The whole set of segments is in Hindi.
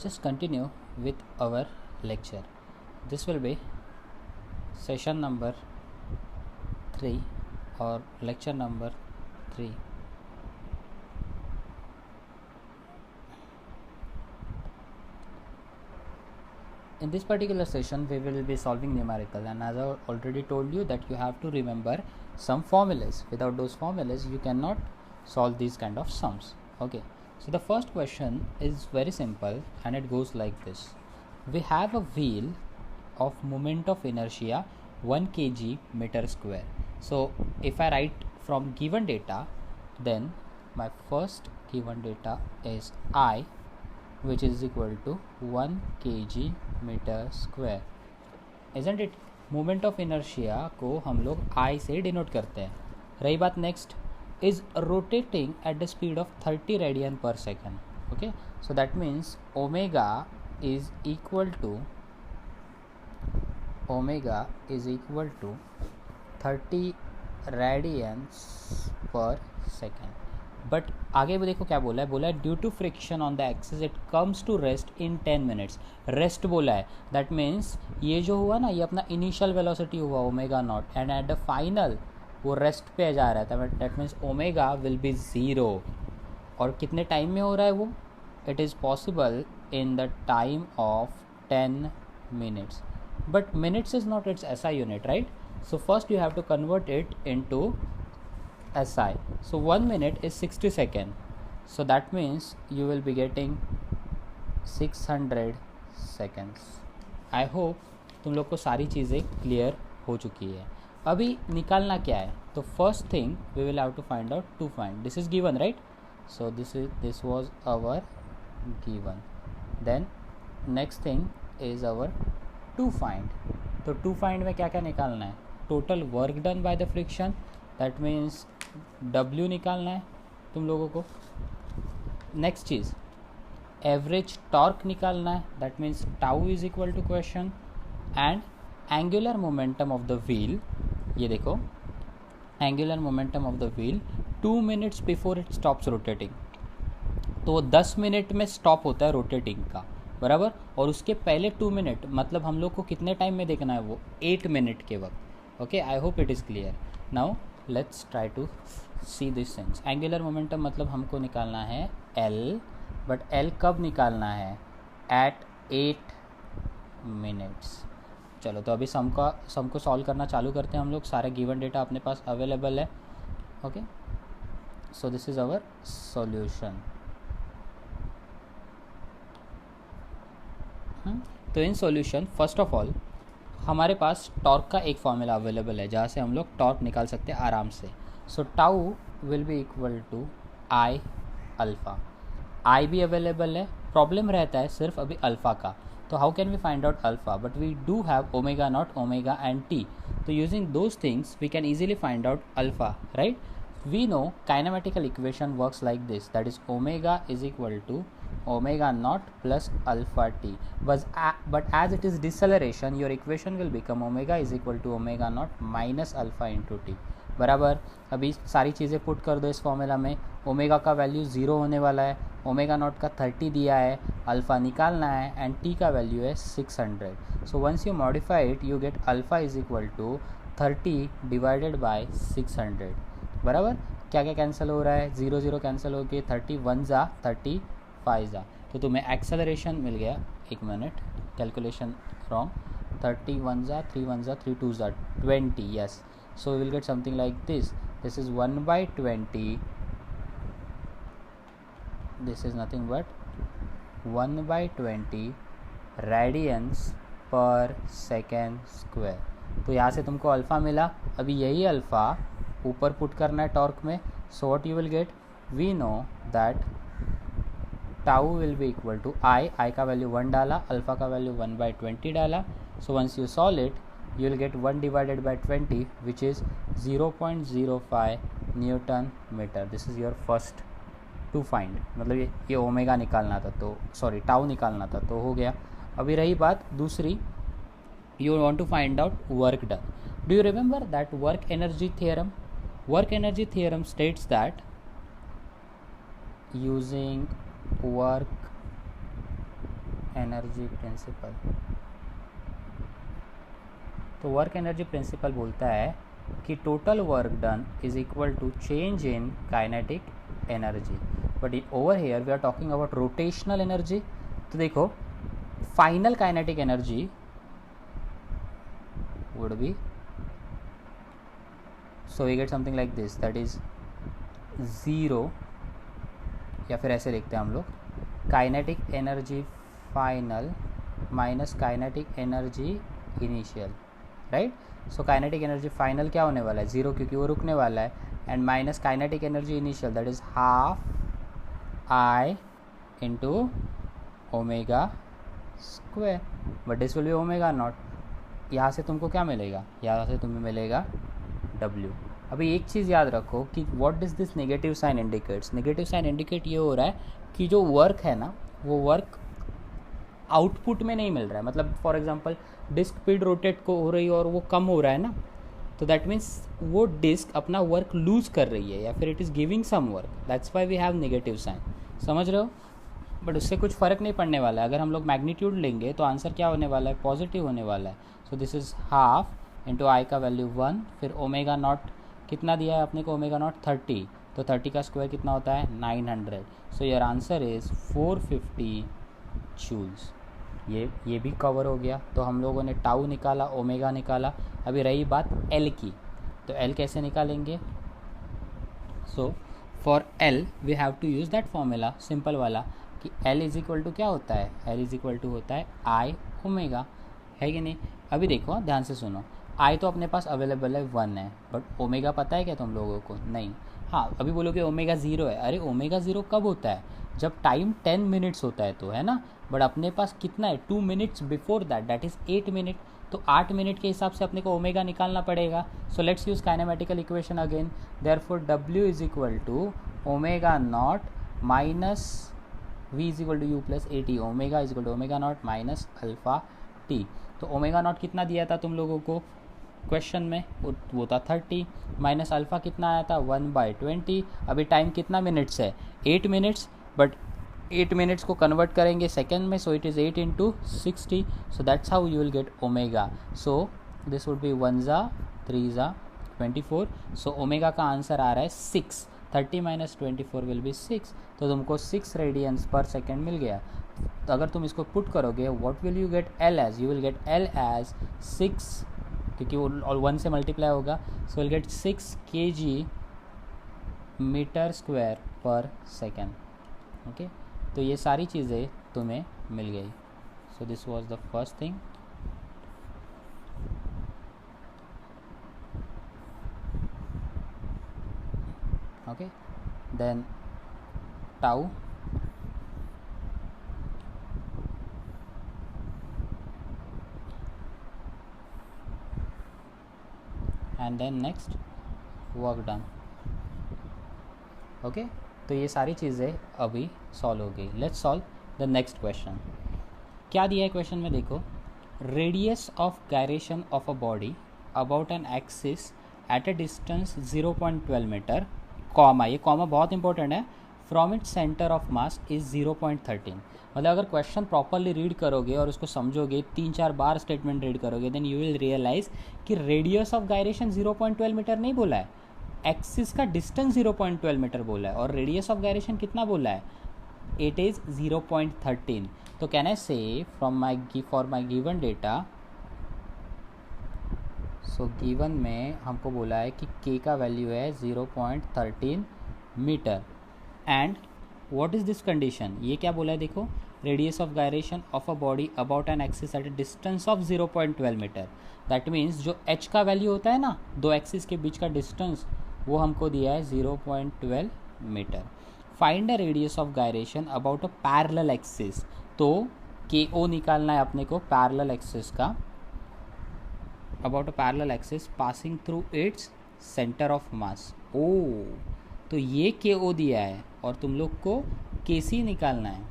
let's just continue with our lecture. This will be session number 3 or lecture number 3. In this particular session we will be solving numerical, and as I already told you that you have to remember some formulas. Without those formulas you cannot solve these kind of sums. Okay, so the first question is very simple and it goes like this. We have a wheel of moment of inertia 1 kg meter square. So if I write from given data, then my first given data is I, which is equal to 1 kg meter square, isn't it? Moment of inertia को हम लोग I से डिनोट करते हैं. रही बात next is rotating at the speed of 30 radian per second. Okay, so that means omega is equal to 30 radians per second. But आगे भी देखो क्या बोला है, बोला है due to friction on the axis it comes to rest in 10 minutes. Rest बोला है, दैट मीन्स ये जो हुआ ना, ये अपना इनिशियल वेलोसिटी हुआ omega naught, and at the final वो रेस्ट पे जा रहा था. That means omega will be zero. और कितने टाइम में हो रहा है वो? It is possible in the time of 10 minutes. But minutes is not its SI unit, right? So first you have to convert it into SI. So 1 minute is 60 seconds. So that means you will be getting 600 seconds. I hope तुम लोग को सारी चीज़ें क्लियर हो चुकी है. अभी निकालना क्या है? तो first thing we will have to find out to find. This is given, right? So this was our given. Then next thing is our to find. तो to find में क्या क्या निकालना है? Total work done by the friction. That means W निकालना है तुम लोगों को. नेक्स्ट चीज़ एवरेज टॉर्क निकालना है. That means tau is equal to question and angular momentum of the wheel. ये देखो angular momentum of the wheel 2 minutes before it stops rotating. तो 10 मिनट में स्टॉप होता है रोटेटिंग का, बराबर. और उसके पहले 2 मिनट मतलब हम लोग को कितने टाइम में देखना है वो? 8 मिनट के वक्त. Okay, I hope it is clear. Now let's try to see this sense. Angular momentum मतलब हमको निकालना है L, बट L कब निकालना है? At 8 minutes. चलो तो अभी सम को सॉल्व करना चालू करते हैं हम लोग. सारे गिवन डेटा अपने पास अवेलेबल है. Okay, so this is our solution. तो in solution first of all हमारे पास टॉर्क का एक फॉर्मूला अवेलेबल है जहाँ से हम लोग टॉर्क निकाल सकते हैं आराम से. So tau will be equal to I alpha. I भी अवेलेबल है, प्रॉब्लम रहता है सिर्फ अभी अल्फ़ा का. तो how can we find out alpha? But we do have omega naught, omega and T. तो using those things we can easily find out alpha, right? We know kinematical equation works like this, that is omega is equal to omega naught plus alpha t. But as it is deceleration, your equation will become omega is equal to omega naught minus alpha into t. बराबर. अभी सारी चीज़ें पुट कर दो इस फॉर्मूला में. ओमेगा का वैल्यू 0 होने वाला है, ओमेगा नॉट का 30 दिया है, अल्फ़ा निकालना है एंड टी का वैल्यू है 600. So once you modify it you get alpha is equal to 30 divided by 600. बराबर. क्या क्या कैंसिल हो रहा है? 0 0 कैंसिल हो गए, 31 जा 35 जा. तो तुम्हें एक्सेलरेशन मिल गया. एक मिनट, कैलकुलेशन रॉन्ग. 31 जा 3 1 जा 3 2 जा 20. Yes, so will get something like this. This is 1/20. This is nothing but 1/20 radiance पर सेकेंड स्क्वायर. तो यहाँ से तुमको अल्फ़ा मिला. अभी यही अल्फ़ा ऊपर पुट करना है टॉर्क में. So what you will get? We know that tau will be equal to I का वैल्यू 1 डाला, अल्फ़ा का वैल्यू 1/20 डाला. So once you solve it you will get 1 divided by 20 which is 0.05 newton metre. This is your first to find. मतलब ये ओमेगा निकालना था, तो सॉरी टाउ निकालना था, तो हो गया. अभी रही बात दूसरी, you want to find out work done. Do you remember that work energy theorem? Work energy theorem states that using work energy principle, तो वर्क एनर्जी प्रिंसिपल बोलता है कि total work done is equal to change in kinetic energy, but over here we are talking about rotational energy. तो देखो final kinetic energy would be, so we get something like this, that is 0, या फिर ऐसे लिखते हैं हम लोग, kinetic energy final minus kinetic energy initial, right. So kinetic energy final क्या होने वाला है, 0, क्योंकि वो रुकने वाला है, and minus kinetic energy initial, that is half I into omega square, but this will B omega naught. यहाँ से तुमको क्या मिलेगा, यहाँ से तुम्हें मिलेगा W। अभी एक चीज़ याद रखो कि what does this negative sign indicates, negative sign indicate ये हो रहा है कि जो वर्क है ना, वो वर्क आउटपुट में नहीं मिल रहा है। मतलब for example disc speed rotate को हो रही है और वो कम हो रहा है ना, तो दैट मीन्स वो डिस्क अपना वर्क लूज कर रही है या फिर it is giving some work, that's why we have negative sign, समझ रहे हो। बट उससे कुछ फ़र्क नहीं पड़ने वाला है। अगर हम लोग मैग्नीट्यूड लेंगे तो आंसर क्या होने वाला है, पॉजिटिव होने वाला है। So this is half into I का वैल्यू 1, फिर ओमेगा नॉट कितना दिया है अपने को, ओमेगा नॉट 30, तो 30 का स्क्वायर कितना होता है 900। So your answer is 450 joules. ये भी कवर हो गया। तो हम लोगों ने टाउ निकाला, ओमेगा निकाला। अभी रही बात एल की, तो एल कैसे निकालेंगे। So for L we have to use that formula, simple वाला, कि एल इज इक्वल टू क्या होता है, एल इज इक्वल टू होता है आई ओमेगा, है कि नहीं। अभी देखो ध्यान से सुनो, आई तो अपने पास अवेलेबल है 1 है, बट ओमेगा पता है क्या तुम लोगों को, नहीं। हाँ अभी बोलोगे ओमेगा 0 है, अरे ओमेगा 0 कब होता है, जब टाइम 10 मिनट्स होता है, तो है ना। बट अपने पास कितना है, 2 minutes before that, that is 8 minute, तो 8 मिनट के हिसाब से अपने को ओमेगा निकालना पड़ेगा। So let's use kinematical equation again, therefore W is equal to omega naught minus V is equal to u plus A t, omega is equal to omega naught minus alpha t. तो ओमेगा नॉट कितना दिया था तुम लोगों को क्वेश्चन में, वो था 30, माइनस अल्फ़ा कितना आया था 1/20। अभी टाइम कितना मिनट्स है, 8 मिनट्स, बट 8 मिनट्स को कन्वर्ट करेंगे सेकेंड में, सो it is 8 into 60, so that's how you will get omega. So this would B 1 ज़ा 3 ज़ा 24, सो ओमेगा का आंसर आ रहा है 6, 30 माइनस 24 विल बी 6, तो तुमको 6 रेडियंस पर सेकेंड मिल गया। तो अगर तुम इसको पुट करोगे, what will you get L as, you will get L as 6, क्योंकि वो 1 से मल्टीप्लाई होगा, so will get 6 kg metre square per second. Okay, तो ये सारी चीज़ें तुम्हें मिल गई। So this was the first thing. Okay, then tau, and then next work done. Okay, तो ये सारी चीज़ें अभी सॉल्व हो गई। Let's solve the next question. क्या दिया है क्वेश्चन में, देखो, radius of gyration of a body about an axis at a distance 0.12 metre, comma, ये कॉमा बहुत इंपॉर्टेंट है, from its centre of mass is 0.13। मतलब अगर क्वेश्चन प्रॉपरली रीड करोगे और उसको समझोगे, 3-4 बार स्टेटमेंट रीड करोगे, देन यू विल रियलाइज कि रेडियस ऑफ गायरेशन 0.12 मीटर नहीं बोला है, एक्सिस का डिस्टेंस 0.12 मीटर बोला है, और रेडियस ऑफ गायरेशन कितना बोला है, इट इज़ 0.13। तो कैन आई से for my given data, so given में हमको बोला है कि k का वैल्यू है 0.13 metre, and what is this condition, ये क्या बोला है, देखो, radius of gyration of a body about an axis at a distance of 0.12 metre, that means जो h का वैल्यू होता है ना, दो एक्सिस के बीच का डिस्टेंस, वो हमको दिया है 0.12 metre. Find the radius of gyration about a parallel axis, तो KO निकालना है अपने को पैरेलल एक्सिस का, about a parallel axis passing through its centre of mass. Oh, तो ये KO दिया है और तुम लोग को KC निकालना है।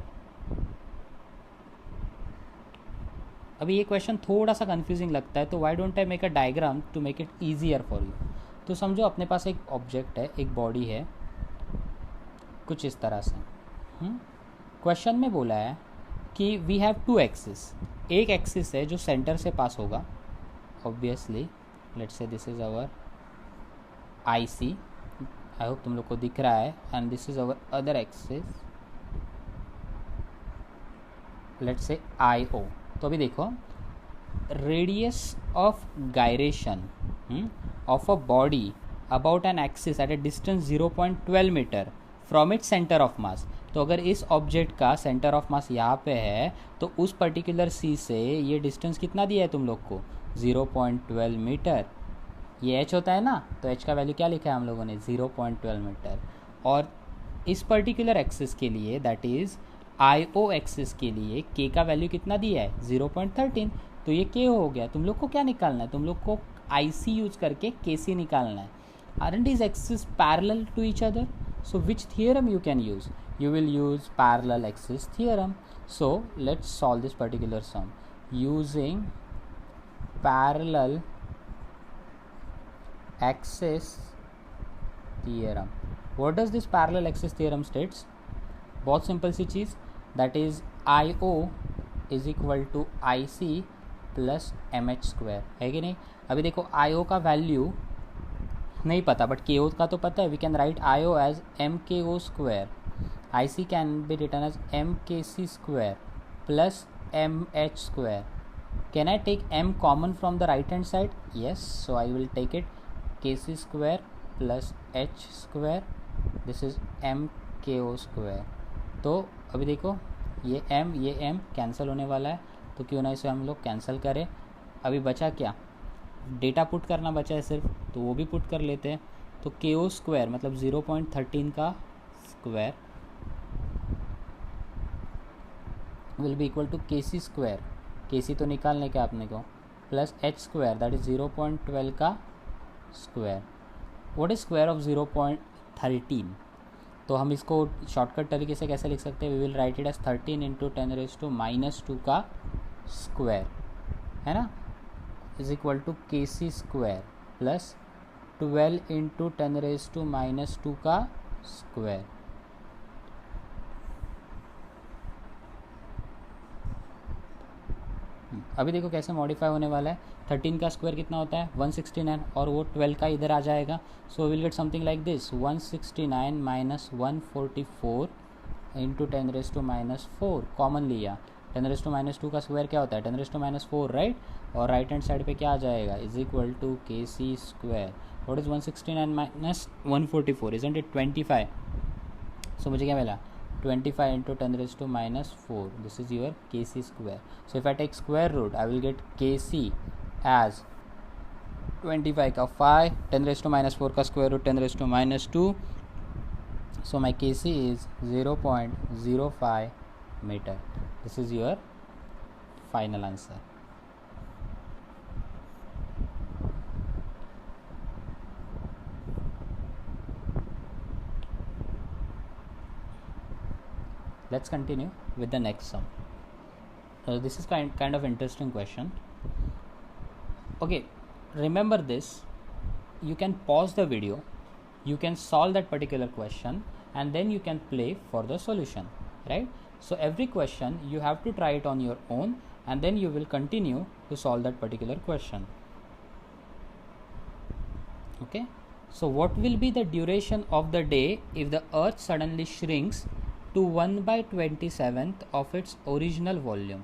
अभी ये क्वेश्चन थोड़ा सा कंफ्यूजिंग लगता है, तो why don't I make a diagram to make it easier for you. तो समझो अपने पास एक ऑब्जेक्ट है, एक बॉडी है, कुछ इस तरह से। क्वेश्चन में बोला है कि वी हैव टू एक्सिस, एक एक्सिस है जो सेंटर से पास होगा obviously, let's say this is our I C, I hope तुम लोग को दिख रहा है, and this is our other axis, let's say I O. तो अभी देखो radius of gyration of a body about an axis at a distance 0.12 metre from its centre of mass. तो अगर इस ऑब्जेक्ट का सेंटर ऑफ मास यहाँ पे है तो उस पर्टिकुलर सी से ये डिस्टेंस कितना दिया है तुम लोग को, 0.12 मीटर। ये h होता है ना, तो h का वैल्यू क्या लिखा है हम लोगों ने, 0.12 मीटर। और इस पर्टिकुलर एक्सिस के लिए, that is I O axis के लिए k का वैल्यू कितना दिया है, 0.13। तो ये k हो गया। तुम लोग को क्या निकालना है, तुम लोग को आई सी यूज करके के सी निकालना है। Aren't these axes parallel to each other? So which theorem you can use? You will use parallel axis theorem. So let's solve this particular sum using parallel axis theorem. What does this parallel axis theorem states? बहुत सिंपल सी चीज़, that is IO is equal to IC plus MH², है कि नहीं। अभी देखो IO का वैल्यू नहीं पता, बट KO का तो पता है। We can write IO as MKO², IC can be written as MKC² plus MH²। Can I take M common from the right hand side? Yes, so I will take it KC² plus H², this is MKO²। तो अभी देखो ये M कैंसिल होने वाला है, तो क्यों ना इसे हम लोग कैंसिल करें। अभी बचा क्या, डेटा पुट करना बचा है सिर्फ, तो वो भी पुट कर लेते हैं। तो KO² मतलब 0.13 का square will be equal to KC², KC तो निकालने का आपने को, प्लस H² दैट इज 0.12 का square. What is square of 0.13? तो हम इसको शॉर्टकट तरीके से कैसे लिख सकते हैं, we will write it as 13 into 10⁻² का स्क्वायर, है ना, is equal to KC² plus 12 into 10⁻² का स्क्वायर। अभी देखो कैसे मॉडिफाई होने वाला है। 13 का स्क्वायर कितना होता है, 169, और वो 12 का इधर आ जाएगा। सो will get something like this, 169 minus 144 into 10⁻⁴ common लिया। 10⁻² का स्क्वायर क्या होता है, 10⁻⁴, राइट। और राइट हैंड साइड पे क्या आ जाएगा, is equal to KC²। What is 169 minus 144, isn't it 25। So मुझे क्या मिला, 25 into 10⁻⁴, this is your KC²। So if I take square root I will get KC as 25 का 5, 10⁻⁴ का square root 10⁻²। So my KC is 0.05 meter. This is your final answer. Let's continue with the next sum. This is kind of interesting question. Okay, remember this. You can pause the video. You can solve that particular question and then you can play for the solution, right? So every question you have to try it on your own and then you will continue to solve that particular question. Okay, so what will be the duration of the day if the earth suddenly shrinks to 1/27th of its original volume,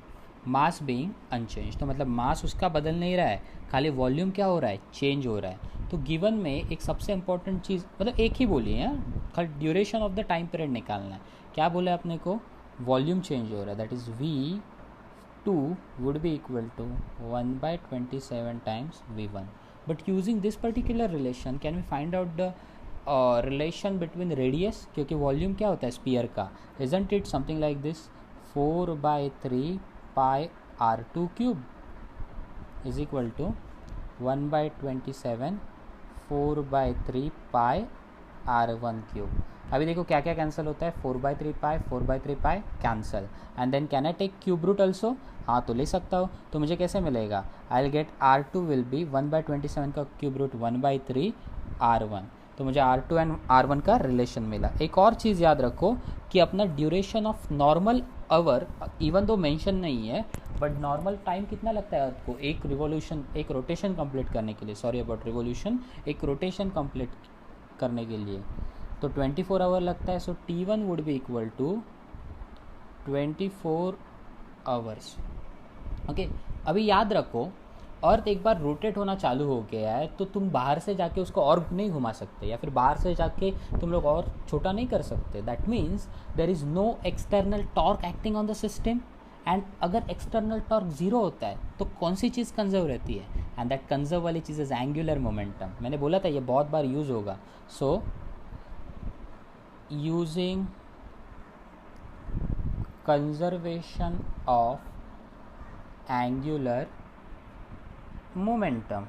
mass being unchanged? तो मतलब मास उसका बदल नहीं रहा है, खाली वॉल्यूम क्या हो रहा है, चेंज हो रहा है। तो गिवन में एक सबसे इंपॉर्टेंट चीज़, मतलब एक ही बोली है, खाली duration of the time period निकालना है। क्या बोला है अपने को, वॉल्यूम चेंज हो रहा है, that is V2 would be equal to 1/27 times V1। But using this particular relation can we find out the relation between radius, क्योंकि वॉल्यूम क्या होता है स्पीयर का, isn't it something like this, 4/3 pi R2 cube is equal to 1/27 4/3 pi R1 cube. अभी देखो क्या क्या कैंसिल होता है, 4/3 pi, 4/3 pi cancel, and then can I take cube root also, हाँ तो ले सकता हो। तो मुझे कैसे मिलेगा, आई will gate R2 will be 1/27 का क्यूब रूट 1/3 R1। तो मुझे R2 एंड R1 का रिलेशन मिला। एक और चीज़ याद रखो कि अपना duration of normal hour, even though mention नहीं है, बट नॉर्मल टाइम कितना लगता है अर्थ को एक रिवॉल्यूशन, एक रोटेशन कंप्लीट करने के लिए, सॉरी अबाउट रिवॉल्यूशन, एक रोटेशन कंप्लीट करने के लिए, तो 24 आवर लगता है। So T1 would be equal to 24 hours. Okay, अभी याद रखो अर्थ एक बार रोटेट होना चालू हो गया है तो तुम बाहर से जाके उसको और नहीं घुमा सकते, या फिर बाहर से जाके तुम लोग और छोटा नहीं कर सकते। That means there is no external torque acting on the system, and अगर एक्सटर्नल टॉर्क जीरो होता है तो कौन सी चीज़ कंजर्व रहती है, एंड दैट कंजर्व वाली चीज़ इज एंगुलर मोमेंटम। मैंने बोला था ये बहुत बार यूज होगा। So using conservation of angular momentum,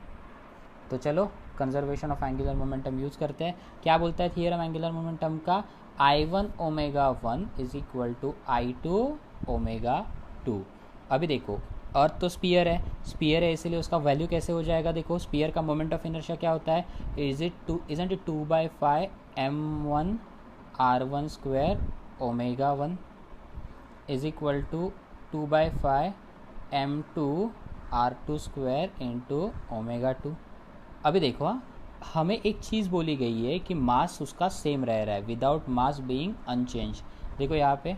तो चलो conservation of angular momentum use करते हैं। क्या बोलता है थियरम एंगुलर मोमेंटम का? I1 omega 1 is equal to I2 omega 2। अभी देखो अर्थ तो स्पीयर है इसलिए उसका वैल्यू कैसे हो जाएगा? देखो स्पीयर का मोमेंट ऑफ इनर्शिया क्या होता है? Isn't it 2/5 m1 r1 square omega 1 is equal to 2/5 m2 R2 square into omega 2। अभी देखो हमें एक चीज़ बोली गई है कि मास उसका सेम रह रहा है विदाउट मास बीइंग अनचेंज। देखो यहाँ पे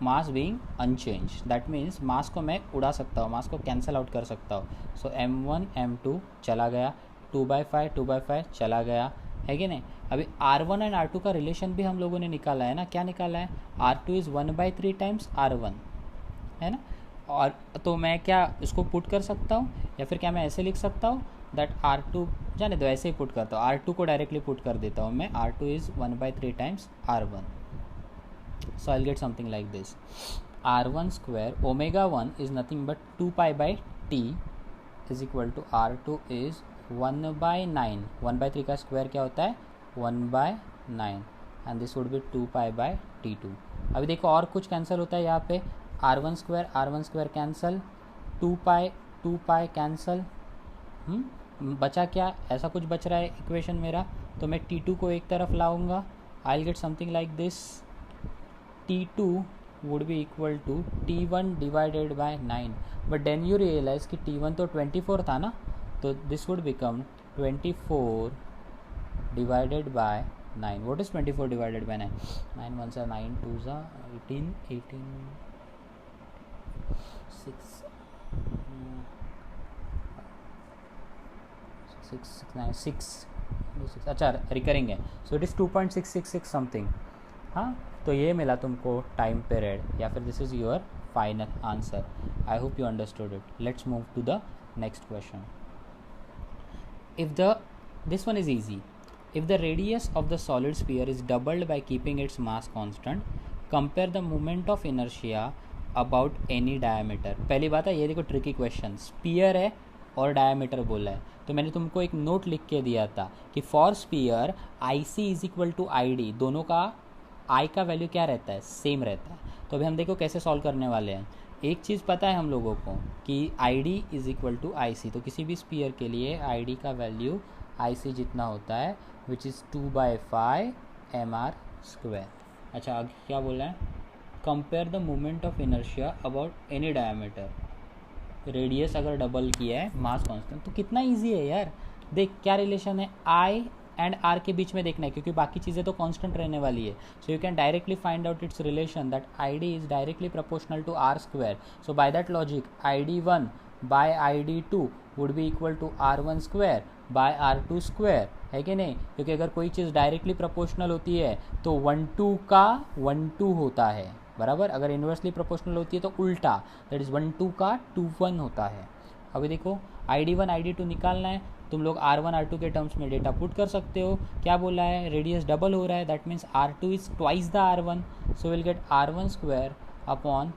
mass being unchanged, that means mass को मैं उड़ा सकता हूँ, मास को कैंसिल आउट कर सकता हूँ। सो m1 m2 चला गया, 2/5 चला गया, है कि नहीं? अभी R1 एंड R2 का रिलेशन भी हम लोगों ने निकाला है ना। क्या निकाला है? R2 इज़ 1/3 टाइम्स R1, है ना। और तो मैं क्या इसको पुट कर सकता हूँ, या फिर क्या मैं ऐसे लिख सकता हूँ दैट R2, जाने दो ऐसे ही पुट करता हूँ, R2 को डायरेक्टली पुट कर देता हूँ मैं, R2 is 1/3 times R1। So I will get something like this, R1 square omega 1 is nothing but 2π/t is equal to R2 is 1/9। 1/3 का स्क्वायर क्या होता है? 1/9, and this would B 2π/t2। अभी देखो और कुछ कैंसिल होता है यहाँ पे, R1 स्क्वायर कैंसल, 2π कैंसल, बचा क्या? ऐसा कुछ बच रहा है इक्वेशन मेरा, तो मैं T2 को एक तरफ लाऊंगा, I will get something like this, T2 would be equal to T1 divided by 9। But then you realize कि T1 तो 24 था ना, तो this would become 24 divided by 9। What is 24 divided by 9? 9 1 सा 9 2 सा 18 6 अच्छा रिकरिंग है, सो इट इज़ 2.666 समथिंग। हाँ, तो ये मिला तुमको टाइम पीरियड, या फिर this is your final answer. I hope you understood it. Let's move to the next question. If the this one is easy. If the radius of the solid sphere is doubled by keeping its mass constant, compare the moment of inertia about any diameter. पहली बात है, ये देखो ट्रिकी क्वेश्चन, स्पीयर है और डायमीटर बोला है, तो मैंने तुमको एक नोट लिख के दिया था कि for sphere I C is equal to I D, दोनों का आई का वैल्यू क्या रहता है? सेम रहता है। तो अभी हम देखो कैसे सॉल्व करने वाले हैं। एक चीज़ पता है हम लोगों को कि I D is equal to I C, तो किसी भी स्पीयर के लिए आई डी का वैल्यू आई सी जितना होता है, विच इज़ 2/5 mr स्क्वायर। अच्छा आगे क्या बोला है? Compare the moment of inertia about any diameter. Radius अगर डबल किया है, मास कांस्टेंट, तो कितना इजी है यार। देख क्या रिलेशन है, आई एंड आर के बीच में देखना है, क्योंकि बाकी चीज़ें तो कांस्टेंट रहने वाली है। So you can directly find out its relation that I D is directly proportional to R square. So by that logic I D 1 by I D 2 would be equal to R1 square by R2 square, है कि नहीं? क्योंकि अगर कोई चीज़ डायरेक्टली प्रोपोर्शनल होती है तो 1/2 का 1/2 होता है, बराबर। अगर इन्वर्सली प्रोपोर्शनल होती है तो उल्टा, दैट इज़ 1/2 का 2/1 होता है। अभी देखो ID1 ID2 निकालना है, तुम लोग R1 R2 के टर्म्स में डेटा पुट कर सकते हो। क्या बोला है? रेडियस डबल हो रहा है, that means R2 is twice the R1, so will gate R1 square upon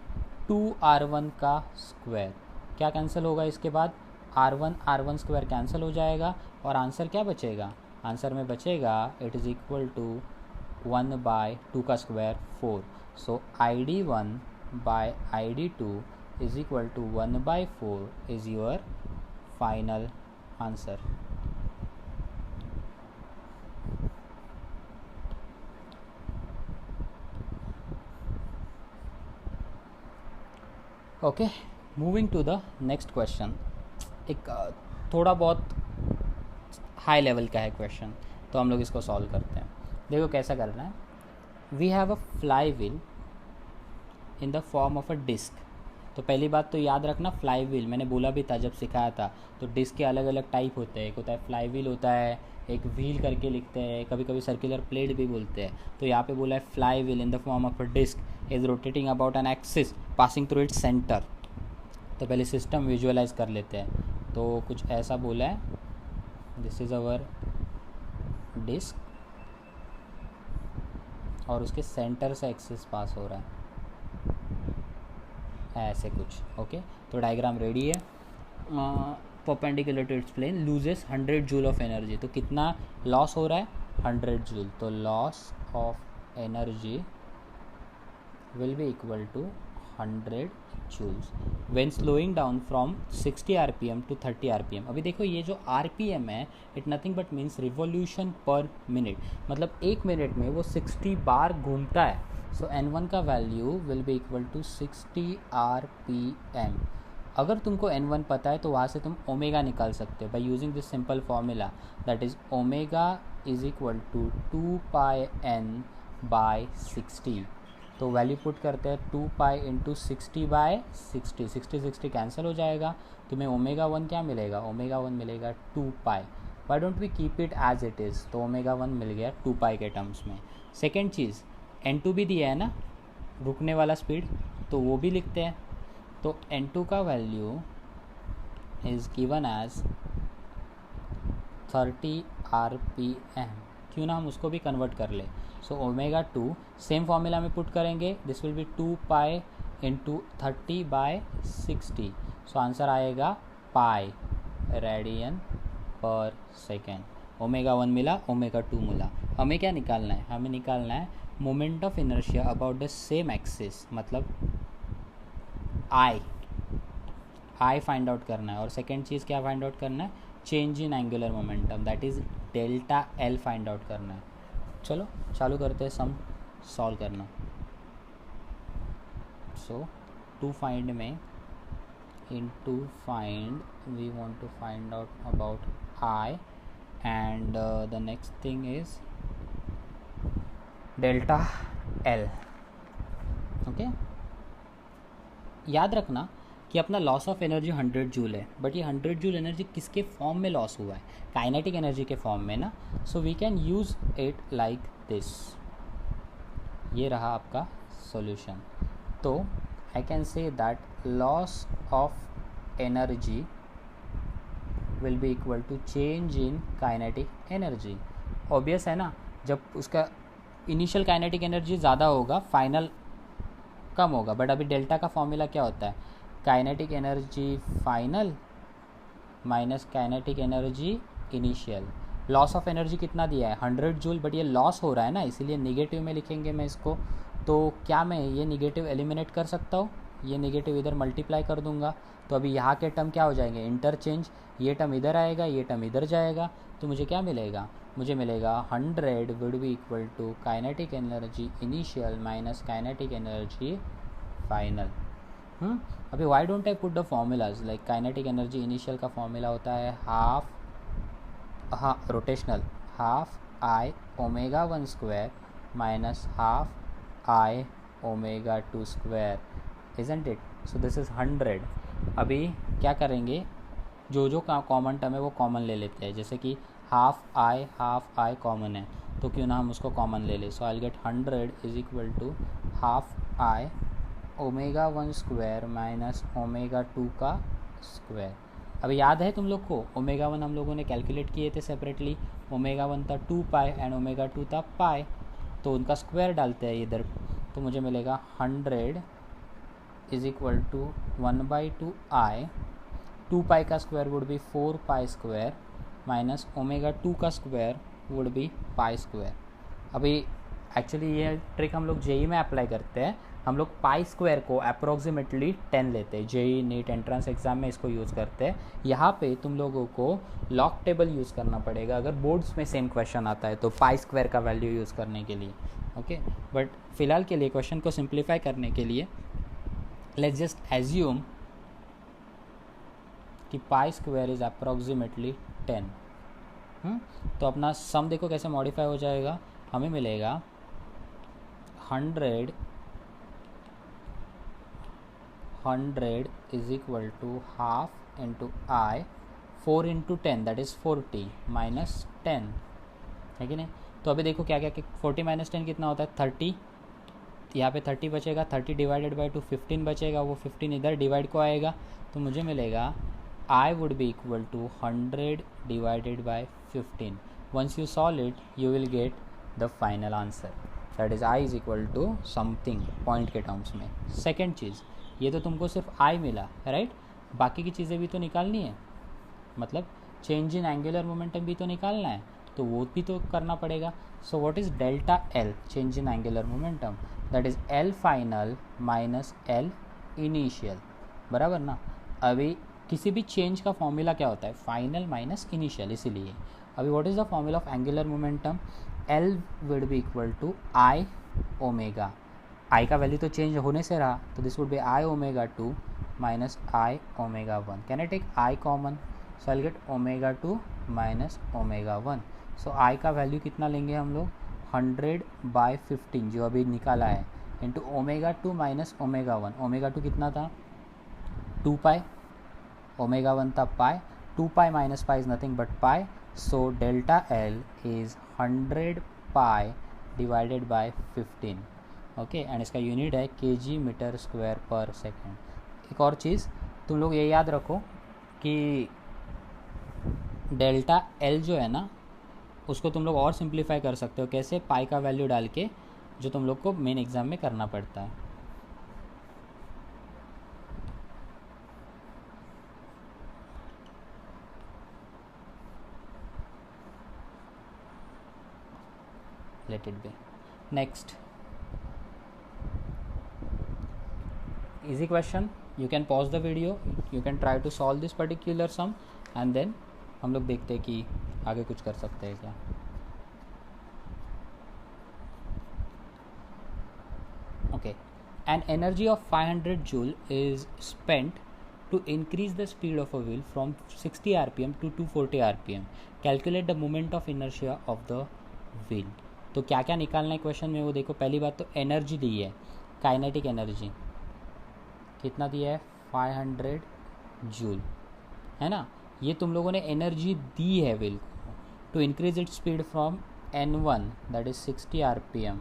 2R1 का स्क्वायर। क्या कैंसिल होगा इसके बाद? R1 स्क्वायर कैंसिल हो जाएगा, और आंसर क्या बचेगा? आंसर में बचेगा इट इज़ इक्वल टू 1/2 का square 4। So ID1 by ID2 is equal to 1/4 is your final answer. Okay, moving to the next question. एक थोड़ा बहुत हाई लेवल का है क्वेश्चन, तो हम लोग इसको सॉल्व करते हैं। देखो कैसा करना है। We have a flywheel in the form of a disc. तो पहली बात तो याद रखना, फ्लाई व्हील मैंने बोला भी था जब सिखाया था, तो डिस्क के अलग अलग टाइप होते हैं। एक होता है फ्लाई व्हील होता है, एक व्हील करके लिखते हैं, कभी कभी सर्कुलर प्लेट भी बोलते हैं। तो यहाँ पे बोला है flywheel in the form of a disc is rotating about an axis passing through its centre. तो पहले सिस्टम विजुअलाइज कर लेते हैं। तो कुछ ऐसा बोला है, दिस इज़ अवर डिस्क और उसके सेंटर से एक्सिस पास हो रहा है ऐसे कुछ। ओके, तो डायग्राम रेडी है। Perpendicular to its plane loses 100 joule of energy. तो कितना लॉस हो रहा है? 100 जूल। तो loss of energy will be equal to 100 joules when slowing down from 60 rpm to 30 rpm। अभी देखो ये जो rpm है, it nothing but means revolution per minute, मतलब एक मिनट में वो 60 बार घूमता है। सो n1 का value will be equal to 60 rpm। अगर तुमको n1 पता है तो वहाँ से तुम ओमेगा निकाल सकते हो by using this simple formula, that is omega is equal to 2 pi n by 60। तो वैल्यू पुट करते हैं 2 पाई इंटू 60 बाय 60, 60 कैंसिल हो जाएगा। तुम्हें ओमेगा 1 क्या मिलेगा? ओमेगा 1 मिलेगा 2 pi. Why don't we keep it as it is? तो ओमेगा 1 मिल गया 2 पाई के टर्म्स में। सेकेंड चीज़, n2 भी दिया है ना, रुकने वाला स्पीड, तो वो भी लिखते हैं। तो n2 का value is given as 30 rpm। क्यों ना हम उसको भी कन्वर्ट कर ले। सो ओमेगा 2 सेम फॉर्मूला में पुट करेंगे, this will be 2 pi into 30 by 60। So answer आएगा pi radian per second. Omega 1 मिला, ओमेगा 2 मिला। हमें क्या निकालना है? हमें निकालना है moment of inertia about the same axis, मतलब आई फाइंड आउट करना है। और सेकेंड चीज़ क्या फाइंड आउट करना है? Change in angular momentum, that is delta L find out करना है। चलो चालू करते हैं सम सॉल्व करना। सो टू फाइंड में in to find we want to find out about I and the next thing is delta L. Okay, याद रखना कि अपना लॉस ऑफ एनर्जी 100 जूल है, बट ये 100 जूल एनर्जी किसके फॉर्म में लॉस हुआ है? काइनेटिक एनर्जी के फॉर्म में ना। So we can use it like this. ये रहा आपका सॉल्यूशन। तो I can say that loss of energy will be equal to change in kinetic energy. Obvious है ना, जब उसका इनिशियल काइनेटिक एनर्जी ज़्यादा होगा, फाइनल कम होगा। बट अभी डेल्टा का फॉर्मूला क्या होता है? Kinetic energy final minus kinetic energy initial. Loss of energy कितना दिया है? 100 जूल, बट ये लॉस हो रहा है ना, इसीलिए नेगेटिव में लिखेंगे मैं इसको। तो क्या मैं ये नेगेटिव एलिमिनेट कर सकता हूँ? ये नेगेटिव इधर मल्टीप्लाई कर दूंगा, तो अभी यहाँ के टर्म क्या हो जाएंगे? इंटरचेंज। ये टर्म इधर आएगा, ये टर्म इधर जाएगा, तो मुझे क्या मिलेगा? मुझे मिलेगा 100 would be equal to kinetic energy initial minus kinetic energy final. अभी why don't I put the formulas? Like kinetic energy initial का फॉर्मूला होता है हाफ, हाँ rotational, half I omega 1 square minus half I omega 2 square, isn't it? So this is 100। अभी क्या करेंगे, जो कॉमन टर्म है वो कॉमन ले लेते हैं। जैसे कि हाफ आई कॉमन है, तो क्यों ना हम उसको कॉमन ले लें। So I get 100 is equal to half I omega 1 square minus omega 2 का स्क्वायर। अभी याद है तुम लोग को, ओमेगा 1 हम लोगों ने कैलकुलेट किए थे सेपरेटली। ओमेगा 1 था 2 पाई एंड ओमेगा 2 था पाई, तो उनका स्क्वायर डालते हैं इधर, तो मुझे मिलेगा 100 इज इक्वल टू 1/2 आई। 2 पाई का square would be 4 pi square minus omega 2 का square would be pi square. अभी एक्चुअली ये ट्रिक हम लोग जेई में अप्लाई करते हैं। हम लोग पाई स्क्वायर को अप्रोक्सीमेटली 10 लेते हैं। जेई नीट एंट्रेंस एग्जाम में इसको यूज़ करते हैं। यहाँ पे तुम लोगों को लॉग टेबल यूज़ करना पड़ेगा अगर बोर्ड्स में सेम क्वेश्चन आता है तो, पाई स्क्वायर का वैल्यू यूज़ करने के लिए। ओके, बट फिलहाल के लिए क्वेश्चन को सिंप्लीफाई करने के लिए लेट्स जस्ट एज्यूम कि पाई स्क्वायर इज अप्रॉक्सीमेटली 10। तो अपना सम देखो कैसे मॉडिफाई हो जाएगा, हमें मिलेगा 100 is equal to half into I, 4 into 10 that is 40 minus 10, है कि नहीं। तो अभी देखो क्या क्या 40 माइनस 10 कितना होता है 30, यहाँ पे 30 बचेगा, 30 डिवाइडेड बाई 2 15 बचेगा, वो 15 इधर डिवाइड को आएगा, तो मुझे मिलेगा I would be equal to 100 divided by 15. Once you solve it, you will get the final answer. That is I is equal to something point के टर्म्स में। सेकेंड चीज़, ये तो तुमको सिर्फ I मिला, राइट, बाकी की चीज़ें भी तो निकालनी है, मतलब चेंज इन एंगुलर मोमेंटम भी तो निकालना है, तो वो भी तो करना पड़ेगा। So what is delta L, change in angular momentum, that is L final minus L initial, बराबर ना। अभी किसी भी चेंज का फॉर्मूला क्या होता है, फाइनल माइनस इनिशियल, इसीलिए अभी what is the formula of angular momentum, L would be equal to I omega, I का वैल्यू तो चेंज होने से रहा, तो this would be I omega 2 minus I omega 1। Can I take I common, so I get omega 2 minus omega 1। So I का वैल्यू कितना लेंगे हम लोग 100/15 जो अभी निकाला है, into omega 2 minus omega 1। Omega 2 कितना था 2 पाई, ओमेगा 1 था पाई, 2 pi minus pi is nothing but pi, so delta L is 100 pi divided by 15, okay, and इसका यूनिट है kg metre square per second. एक और चीज़ तुम लोग ये याद रखो कि डेल्टा एल जो है ना, उसको तुम लोग और सिंप्लीफाई कर सकते हो, कैसे, पाई का वैल्यू डाल के, जो तुम लोग को मेन एग्जाम में करना पड़ता है। Let it be. Next, easy question. You can pause the video. You can try to solve this particular sum, and then हम लोग देखते हैं कि आगे कुछ कर सकते हैं क्या। Okay, an energy of 500 joule is spent to increase the speed of a wheel from 60 rpm to 240 rpm. Calculate the moment of inertia of the wheel. तो क्या क्या निकालना है क्वेश्चन में वो देखो। पहली बात तो एनर्जी दी है, काइनेटिक एनर्जी कितना दिया है 500 जूल, है ना। ये तुम लोगों ने एनर्जी दी है व्हील को to increase it speed from n1 that is 60 rpm।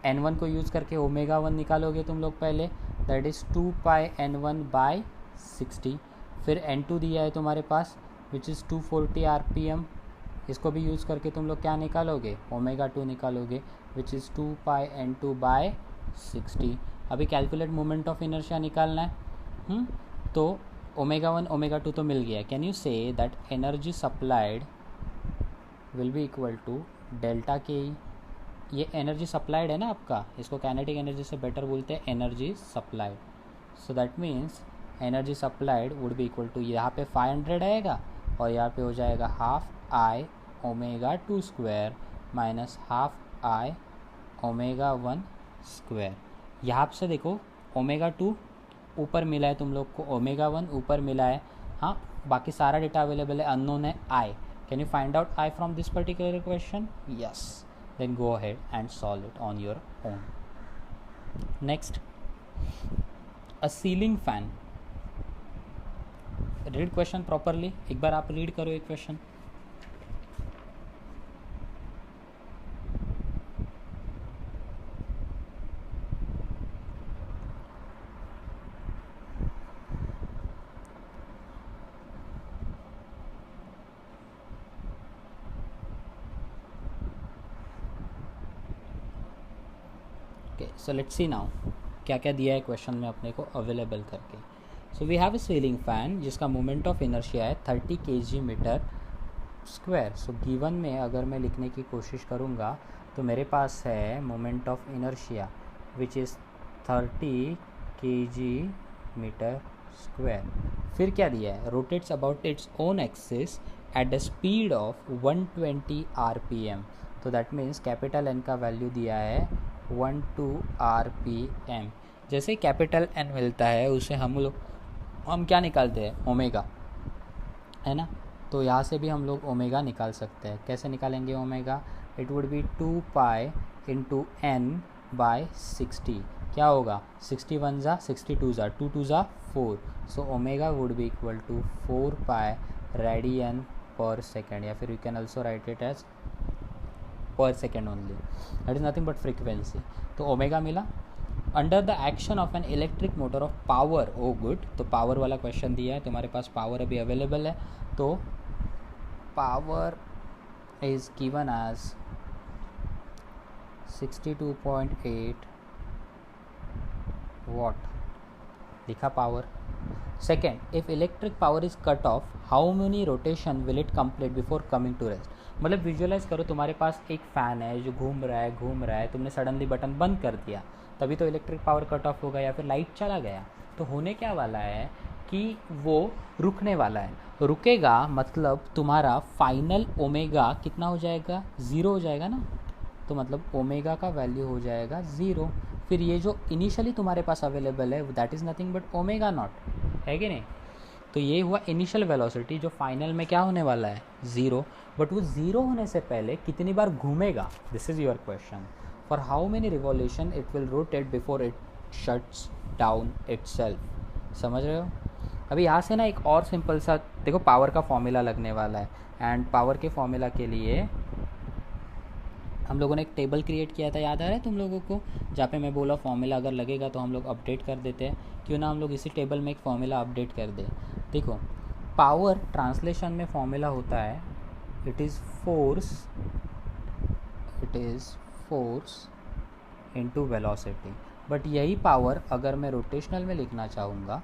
n1 को यूज़ करके ओमेगा 1 निकालोगे तुम लोग पहले, दैट इज़ 2 पाई n1/60। फिर n2 दिया है तुम्हारे पास विच इज़ 240 rpm, इसको भी यूज़ करके तुम लोग क्या निकालोगे ओमेगा 2 निकालोगे विच इज़ 2 पाई n2/60। अभी कैलकुलेट मोमेंट ऑफ इनर्शिया निकालना है। तो ओमेगा 1 ओमेगा 2 तो मिल गया। Can you say that energy supplied will be equal to delta K E. ये एनर्जी सप्लाइड है ना आपका, इसको काइनेटिक एनर्जी से बेटर बोलते हैं energy supplied. So that means energy supplied would be equal to, यहाँ पे 500 आएगा और यहाँ पे हो जाएगा half I omega 2 square minus half I omega 1 square. यहाँ से देखो ओमेगा 2 ऊपर मिला है तुम लोग को, ओमेगा 1 ऊपर मिला है, हाँ, बाकी सारा डेटा अवेलेबल है, अननोन है I. Can you find out I from this particular question? Yes, then go ahead and solve it on your own. Next, a ceiling fan. Read question properly, एक बार आप रीड करो एक question. So let's see now क्या क्या दिया है क्वेश्चन में अपने को अवेलेबल करके। So we have a ceiling fan जिसका मोमेंट ऑफ इनर्शिया है 30 kg metre square. So given में अगर मैं लिखने की कोशिश करूँगा तो मेरे पास है moment of inertia which is 30 kg metre square. फिर क्या दिया है, rotates about its own axis at the speed of 120 rpm। तो दैट मीन्स कैपिटल एन का वैल्यू दिया है 12 rpm। जैसे कैपिटल एन मिलता है उसे हम क्या निकालते हैं, ओमेगा, है ना। तो यहाँ से भी हम लोग ओमेगा निकाल सकते हैं। कैसे निकालेंगे omega? It would be 2 pi into N by 60। क्या होगा? 61 ज़ा 62 ज़ा 2 2 ज़ा 4। So omega would be equal to 4 pi radian per second, या फिर you can also write it as per second only, that is nothing but frequency. तो ओमेगा मिला। Under the action of an electric motor of power, oh good, तो पावर वाला क्वेश्चन दिया है, तुम्हारे पास पावर अभी अवेलेबल है। तो power is given as 62.8 watt, लिखा power. Second, if electric power is cut off, how many rotation will it complete before coming to rest. मतलब विजुअलाइज करो, तुम्हारे पास एक फ़ैन है जो घूम रहा है, तुमने सडनली बटन बंद कर दिया, तभी तो इलेक्ट्रिक पावर कट ऑफ होगा, या फिर लाइट चला गया। तो होने क्या वाला है कि वो रुकने वाला है। रुकेगा मतलब तुम्हारा फाइनल ओमेगा कितना हो जाएगा? 0 हो जाएगा ना। तो मतलब ओमेगा का वैल्यू हो जाएगा 0। फिर ये जो इनिशियली तुम्हारे पास अवेलेबल है that is nothing but omega naught, है कि नहीं। तो ये हुआ इनिशियल वेलोसिटी, जो फाइनल में क्या होने वाला है? 0। बट वो 0 होने से पहले कितनी बार घूमेगा? This is your question. For how many revolution it will rotate before it shuts down itself. समझ रहे हो? अभी यहाँ से ना एक और सिंपल सा देखो, पावर का फॉर्मूला लगने वाला है। एंड पावर के फॉर्मूला के लिए हम लोगों ने एक टेबल क्रिएट किया था, याद आ रहा है तुम लोगों को? जहाँ पे मैं बोला फॉर्मूला अगर लगेगा तो हम लोग अपडेट कर देते हैं। क्यों ना हम लोग इसी टेबल में एक फॉर्मूला अपडेट कर दें। देखो, पावर ट्रांसलेशन में फॉर्मूला होता है it is force into velocity. But यही पावर अगर मैं रोटेशनल में लिखना चाहूँगा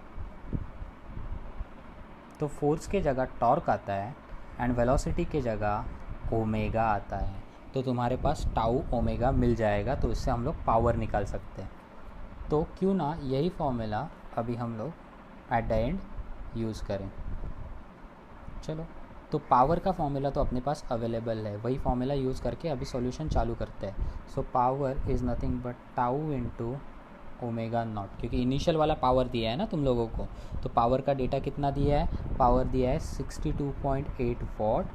तो फोर्स के जगह टॉर्क आता है एंड वेलोसिटी के जगह ओमेगा आता है। तो तुम्हारे पास टाउ ओमेगा मिल जाएगा, तो इससे हम लोग पावर निकाल सकते हैं। तो क्यों ना यही फॉर्मूला अभी हम लोग एट द एंड यूज़ करें। चलो, तो पावर का फॉर्मूला तो अपने पास अवेलेबल है, वही फॉर्मूला यूज़ करके अभी सॉल्यूशन चालू करते हैं। So power is nothing but tau into omega naught, क्योंकि इनिशियल वाला पावर दिया है ना तुम लोगों को। तो पावर का डेटा कितना दिया है? पावर दिया है 62.8 वॉट।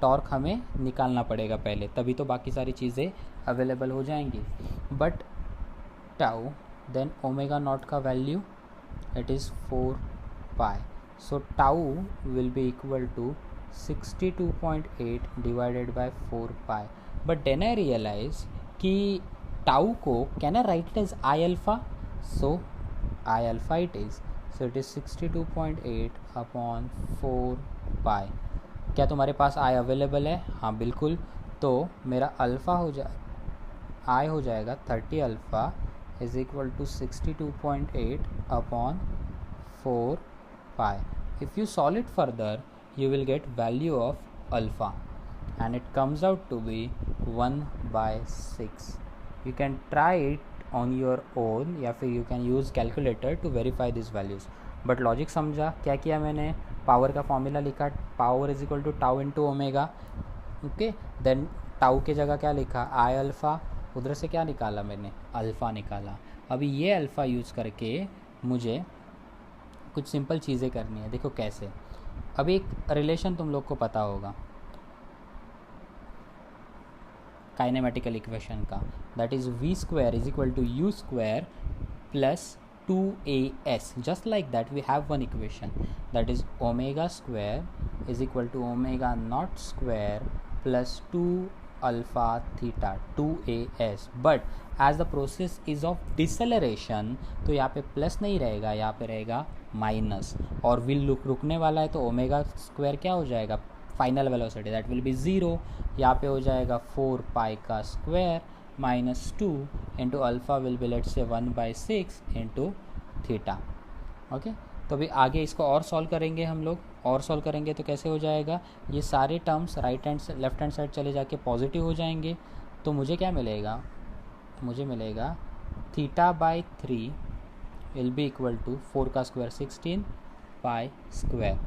टॉर्क हमें निकालना पड़ेगा पहले, तभी तो बाकी सारी चीज़ें अवेलेबल हो जाएंगी। But tau then omega naught का value it is 4 pi. So tau will be equal to 62.8 divided by 4 pi. But then I realise कि टाउ को can I write as I alpha, so I alpha it is, so it is 62.8 upon 4 pi. क्या तुम्हारे पास आई अवेलेबल है? हाँ बिल्कुल। तो मेरा अल्फ़ा आई हो जाएगा 30 alpha is equal to 62.8 upon 4 pi. If you solve it further you will get value of alpha and it comes out to be 1/6. You can try it on your own या फिर you can use calculator to verify these values. But logic समझा? क्या किया मैंने? पावर का फॉर्मूला लिखा, power is equal to tau into omega, okay. Then tau के जगह क्या लिखा? I alpha. उधर से क्या निकाला मैंने? अल्फ़ा निकाला। अभी ये अल्फ़ा यूज़ करके मुझे कुछ सिंपल चीज़ें करनी है। देखो कैसे। अभी एक रिलेशन तुम लोग को पता होगा काइनेमेटिकल इक्वेशन का, that is v square is equal to u square plus 2as. Just like that we have one equation that is omega square is equal to omega not square plus 2 alpha theta 2as. But as the process is of deceleration, तो यहाँ पे प्लस नहीं रहेगा, यहाँ पे रहेगा माइनस, और विल रुकने वाला है तो ओमेगा स्क्वायर क्या हो जाएगा? Final velocity that will be 0। यहाँ पे हो जाएगा 4 पाई का square minus 2 into alpha will B let's say 1/6 into theta, okay. तो अभी आगे इसको और सॉल्व करेंगे हम लोग, और सॉल्व करेंगे तो कैसे हो जाएगा? ये सारे टर्म्स राइट हैंड से लेफ्ट हैंड साइड चले जाके पॉजिटिव हो जाएंगे। तो मुझे क्या मिलेगा? मुझे मिलेगा θ/3 विल बी इक्वल टू 4 का स्क्वायर 16 पाई स्क्वायर।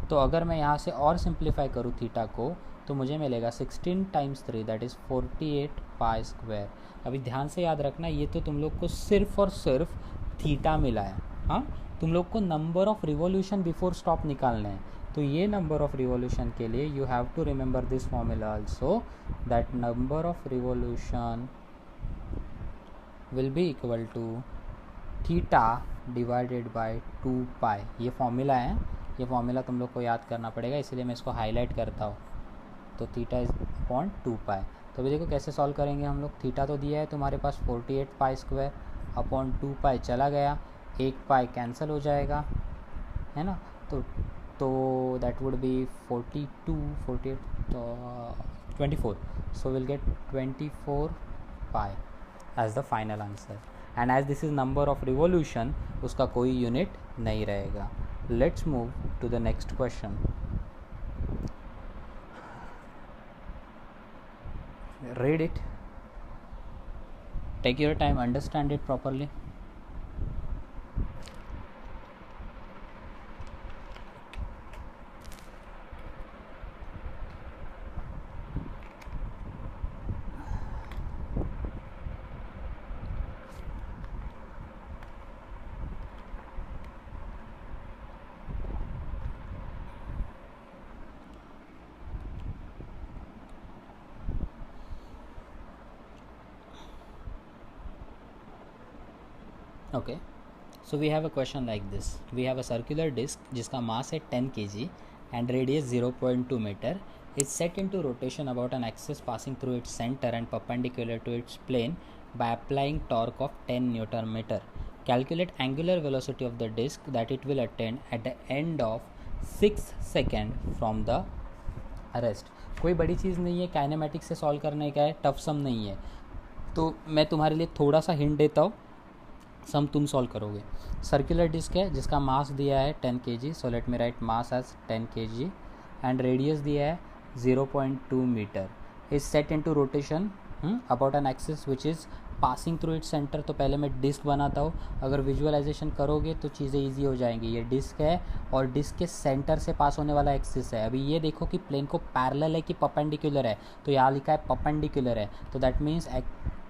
तो अगर मैं यहाँ से और सिंप्लीफाई करूँ थीटा को, तो मुझे मिलेगा 16 times 3 that is 48 pi square. अभी ध्यान से याद रखना, ये तो तुम लोग को सिर्फ और सिर्फ थीटा मिला है। हाँ, तुम लोग को number of revolution before stop निकालने हैं, तो ये नंबर ऑफ रिवॉल्यूशन के लिए you have to remember this formula also, that number of revolution will be equal to theta divided by 2 pi. ये फॉर्मूला है, ये फॉर्मूला तुम लोग को याद करना पड़ेगा, इसलिए मैं इसको हाईलाइट करता हूँ। तो थीटा इज अपॉन 2 पाई। तो अभी देखो कैसे सॉल्व करेंगे हम लोग। थीटा तो दिया है तुम्हारे पास 48 पाई स्क्वायर अपॉन 2 पाई चला गया, 1 पाई कैंसिल हो जाएगा, है ना। तो दैट वुड बी 42 48 तो 24, so will get 24 pi as the final answer. And as this is number of revolution, उसका कोई यूनिट नहीं रहेगा। Let's move to the next question. Read it, take your time, understand it properly. Okay, so we have a question like this. We have a circular disc जिसका mass है 10 kg and radius 0.2 meter is set into rotation about an axis passing through its center and perpendicular to its plane by applying torque of 10 Newton meter. Calculate angular velocity of the disc that it will attain at the end of 6 seconds from the rest. कोई बड़ी चीज़ नहीं है, काइनेमेटिक्स से सॉल्व करने का है, टफ सम नहीं है। तो मैं तुम्हारे लिए थोड़ा सा हिंट देता हूँ, सम तुम सॉल्व करोगे। सर्कुलर डिस्क है जिसका मास दिया है 10 kg, so let me write mass as 10 kg and radius दिया है 0.2 meter, is set into rotation about an axis which is passing through its centre. तो पहले मैं डिस्क बनाता हूँ, अगर विजुअलाइजेशन करोगे तो चीज़ें ईजी हो जाएंगी। ये डिस्क है और डिस्क के सेंटर से पास होने वाला एक्सिस है। अभी ये देखो कि प्लेन को पैरेलल है कि परपेंडिकुलर है, तो यहाँ लिखा है परपेंडिकुलर है, तो दैट मीन्स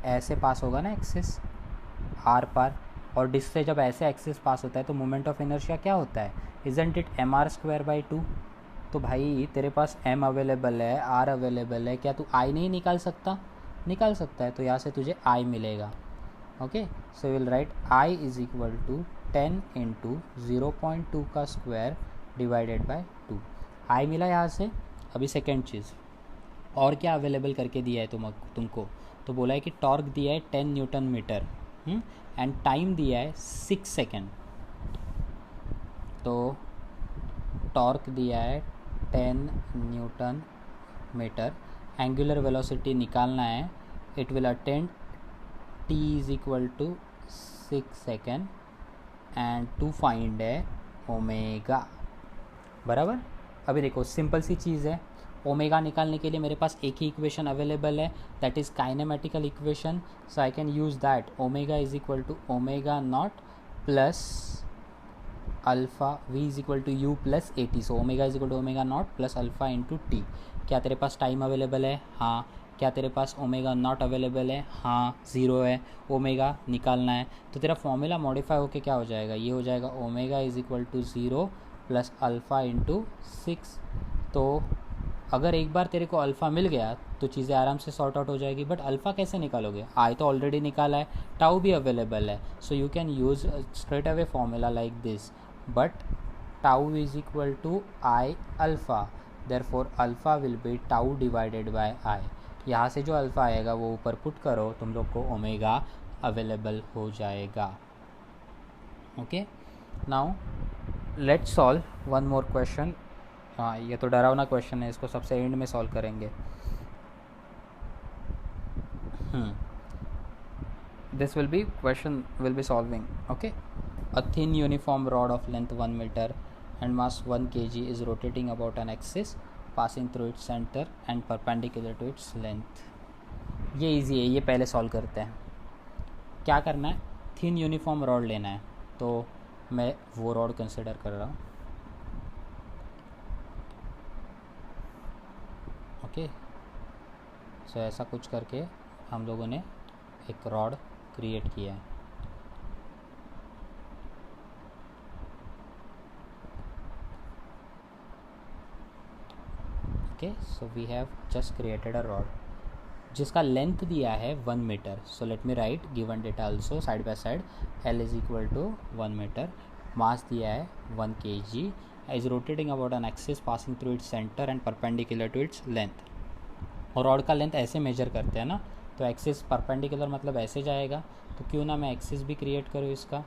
ऐसे पास होगा ना एक्सिस आर पार, और डिस्क से जब ऐसे एक्सिस पास होता है तो मोमेंट ऑफ इनर्शिया क्या होता है, इजंट इट mr²/2। तो भाई तेरे पास m अवेलेबल है, r अवेलेबल है, क्या तू i नहीं निकाल सकता? निकाल सकता है, तो यहाँ से तुझे i मिलेगा। Okay, so will write i is equal to 10 into 0.2 का स्क्वायर डिवाइडेड बाय 2। i मिला यहाँ से। अभी सेकेंड चीज़ और क्या अवेलेबल करके दिया है तुमको, तो बोला है कि टॉर्क दिया है 10 न्यूटन मीटर एंड टाइम दिया है 6 सेकेंड। तो टॉर्क दिया है 10 न्यूटन मीटर, एंगुलर वेलोसिटी निकालना है, it will attend t is equal to 6 second and to find है ओमेगा। बराबर। अभी देखो सिंपल सी चीज़ है, ओमेगा निकालने के लिए मेरे पास एक ही इक्वेशन अवेलेबल है, that is kinematical equation, so I can use that. Omega is equal to omega not plus alpha v is equal to u plus A T. So omega is equal to omega not plus alpha into T. क्या तेरे पास टाइम अवेलेबल है? हाँ। क्या तेरे पास ओमेगा नॉट अवेलेबल है? हाँ, 0 है। ओमेगा निकालना है, तो तेरा फॉर्मूला मॉडिफाई होके क्या हो जाएगा, ये हो जाएगा omega is equal to 0 plus alpha into 6। तो अगर एक बार तेरे को अल्फ़ा मिल गया तो चीज़ें आराम से सॉर्ट आउट हो जाएगी। बट अल्फ़ा कैसे निकालोगे? आई तो ऑलरेडी निकाला है, टाउ भी अवेलेबल है, so you can use straight away formula like this, but tau is equal to I alpha, therefore alpha will be tau divided by I. यहाँ से जो अल्फ़ा आएगा वो ऊपर पुट करो, तुम लोग को ओमेगा अवेलेबल हो जाएगा। Okay, now let's solve one more question. हाँ, ये तो डरावना क्वेश्चन है, इसको सबसे एंड में सॉल्व करेंगे। This will be question will be solving. Okay, a thin uniform rod of length 1 meter and mass 1 kg is rotating about an axis passing through its centre and perpendicular to its length. ये इजी है, ये पहले सॉल्व करते हैं। क्या करना है, थिन यूनिफॉर्म रॉड लेना है, तो मैं वो रॉड कंसिडर कर रहा हूँ। ओके, सो ऐसा कुछ करके हम लोगों ने एक रॉड क्रिएट किया है। Okay, so we have just created a rod जिसका लेंथ दिया है 1 metre. So let me write given data also side by side. L is equal to 1 metre, mass दिया है 1 kg, is rotating about an axis passing through its centre and perpendicular to its length. और रॉड का लेंथ ऐसे मेजर करते हैं ना, तो एक्सिस परपेंडिकुलर मतलब ऐसे जाएगा, तो क्यों ना मैं एक्सिस भी क्रिएट करूँ इसका।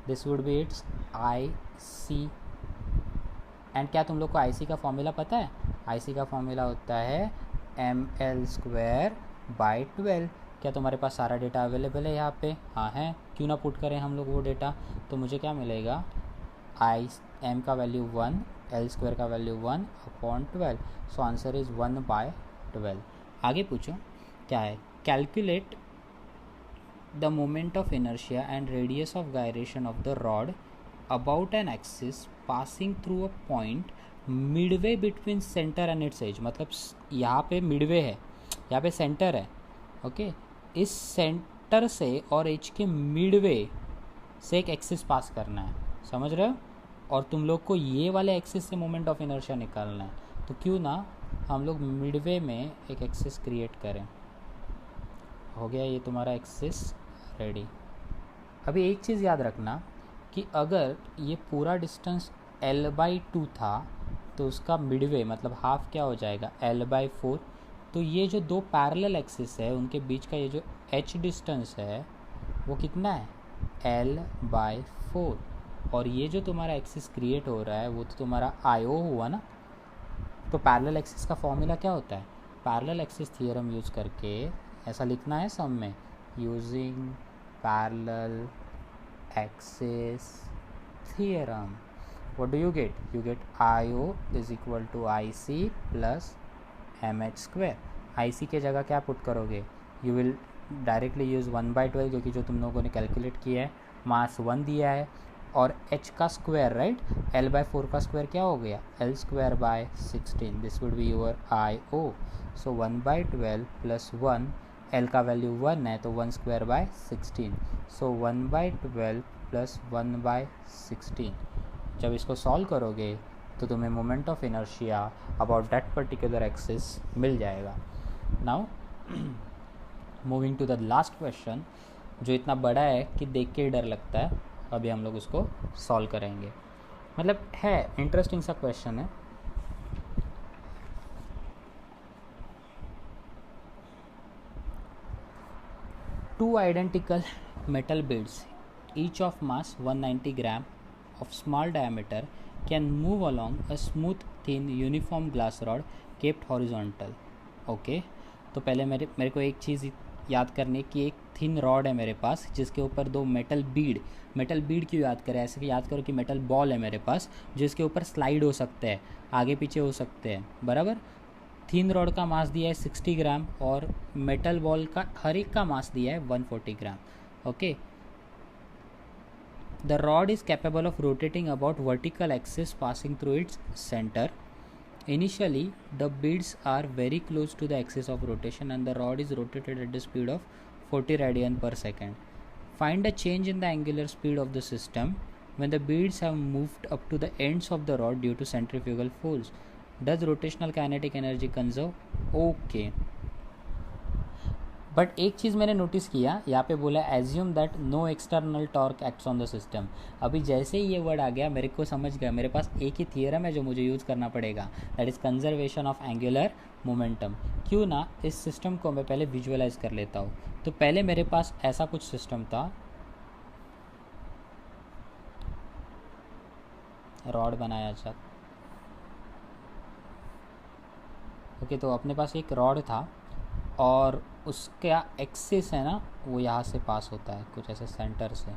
This would be its I C. And क्या तुम लोग को आई सी का फॉर्मूला पता है? आई सी का फॉर्मूला होता है ml²/12। क्या तुम्हारे पास सारा डेटा अवेलेबल है यहाँ पे? हाँ है, क्यों ना पुट करें हम लोग वो डेटा। तो मुझे क्या मिलेगा, आई एम का वैल्यू 1, L² का वैल्यू 1/12। So answer is 1/12। आगे पूछो क्या है, calculate the moment of inertia and radius of gyration of the rod about an axis passing through a point midway between center and its edge. मतलब यहाँ पे मिडवे है, यहाँ पे सेंटर है। ओके, इस सेंटर से और एज के मिडवे से एक एक्सिस पास करना है, समझ रहे हो? और तुम लोग को ये वाले एक्सिस से मोमेंट ऑफ इनर्शिया निकालना है, तो क्यों ना हम लोग मिडवे में एक एक्सिस क्रिएट करें। हो गया ये तुम्हारा एक्सिस रेडी। अभी एक चीज़ याद रखना कि अगर ये पूरा डिस्टेंस L/2 था तो उसका मिडवे मतलब हाफ क्या हो जाएगा, L/4। तो ये जो दो पैरेलल एक्सिस है उनके बीच का ये जो h डिस्टेंस है वो कितना है, L/4। और ये जो तुम्हारा एक्सिस क्रिएट हो रहा है वो तो तुम्हारा IO हुआ ना। तो पैरेलल एक्सिस का फॉर्मूला क्या होता है, पैरेलल एक्सिस थियरम यूज़ करके ऐसा लिखना है सम में, using parallel axis theorem. what do you get? You get IO is equal to IC plus mh²। IC के जगह क्या पुट करोगे, you will directly use 1/12 क्योंकि जो तुम लोगों ने कैलकुलेट किया है मास 1 दिया है और h का स्क्वायर राइट, L/4 का स्क्वायर क्या हो गया, L²/16। This would be your IO। सो 1/12 प्लस 1, L का वैल्यू 1 है तो 1/16। सो 1/12 प्लस 1/16। जब इसको सॉल्व करोगे तो तुम्हें moment of inertia about that particular axis मिल जाएगा। Now moving to the last question जो इतना बड़ा है कि देख के ही डर लगता है। अभी हम लोग उसको सॉल्व करेंगे, मतलब है इंटरेस्टिंग सा क्वेश्चन है। Two identical metal beads, each of mass 190 gram of small diameter, can move along a smooth thin uniform glass rod kept horizontal। Okay, तो पहले मेरे को एक चीज़ याद करनी है कि एक थिन रॉड है मेरे पास जिसके ऊपर दो मेटल बीड क्यों याद करें, ऐसे कि याद करो कि मेटल बॉल है मेरे पास जिसके ऊपर स्लाइड हो सकते हैं, आगे पीछे हो सकते हैं, बराबर। थिन रॉड का मास दिया है 60 ग्राम और मेटल बॉल का हर एक का मास दिया है 140 gram. Okay, the rod is capable of rotating about vertical axis passing through its center। Initially the beads are very close to the axis of rotation and the rod is rotated at the speed of 40 radian per second। Find a change in the angular speed of the system when the beads have moved up to the ends of the rod due to centrifugal force। Does rotational kinetic energy conserve? Okay, but एक चीज़ मैंने नोटिस किया, यहाँ पे बोला assume that no external torque acts on the system. अभी जैसे ही ये वर्ड आ गया मेरे को समझ गया मेरे पास एक ही थियरम है जो मुझे यूज़ करना पड़ेगा, that is conservation of angular momentum. क्यों ना इस सिस्टम को मैं पहले विजुअलाइज कर लेता हूँ। तो पहले मेरे पास ऐसा कुछ सिस्टम था, रॉड बनाया था। ओके, तो अपने पास एक रॉड था और उसका एक्सिस है ना वो यहाँ से पास होता है कुछ ऐसे सेंटर से,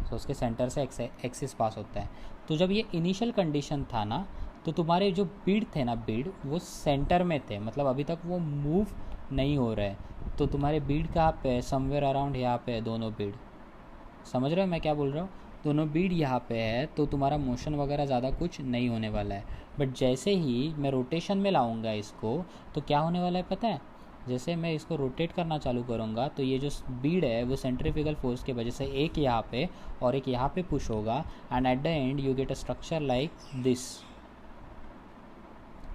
तो उसके सेंटर से एक्सिस पास होता है। तो जब ये इनिशियल कंडीशन था ना तो तुम्हारे जो बीड थे ना, बीड वो सेंटर में थे, मतलब अभी तक वो मूव नहीं हो रहे। तो तुम्हारे बीड कहाँ पे है, समवेयर अराउंड यहाँ पे है दोनों बीड। समझ रहे हो मैं क्या बोल रहा हूँ? दोनों बीड यहाँ पे है तो तुम्हारा मोशन वगैरह ज़्यादा कुछ नहीं होने वाला है। बट जैसे ही मैं रोटेशन में लाऊंगा इसको तो क्या होने वाला है पता है, जैसे मैं इसको रोटेट करना चालू करूँगा तो ये जो बीड है वो सेंट्रीफ्यूगल फोर्स की वजह से एक यहाँ पे और एक यहाँ पे पुश होगा and at the end you get a structure like this.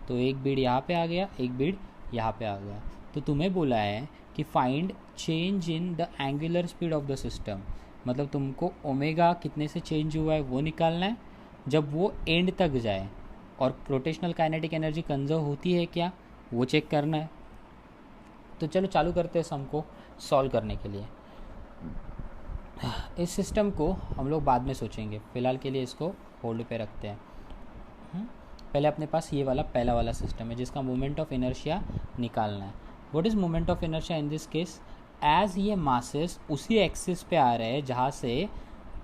तो एक बीड यहाँ पे आ गया, एक बीड यहाँ पे आ गया। तो तुम्हें बोला है कि find change in the angular speed of the system, मतलब तुमको ओमेगा कितने से चेंज हुआ है वो निकालना है जब वो एंड तक जाए, और रोटेशनल काइनेटिक एनर्जी कंजर्व होती है क्या वो चेक करना है। तो चलो चालू करते हैं सम को सॉल्व करने के लिए। इस सिस्टम को हम लोग बाद में सोचेंगे, फ़िलहाल के लिए इसको होल्ड पे रखते हैं। पहले अपने पास ये वाला पहला वाला सिस्टम है जिसका मोमेंट ऑफ इनर्शिया निकालना है। What is moment of inertia in this case, as ये मासेस उसी एक्सिस पे आ रहे हैं जहाँ से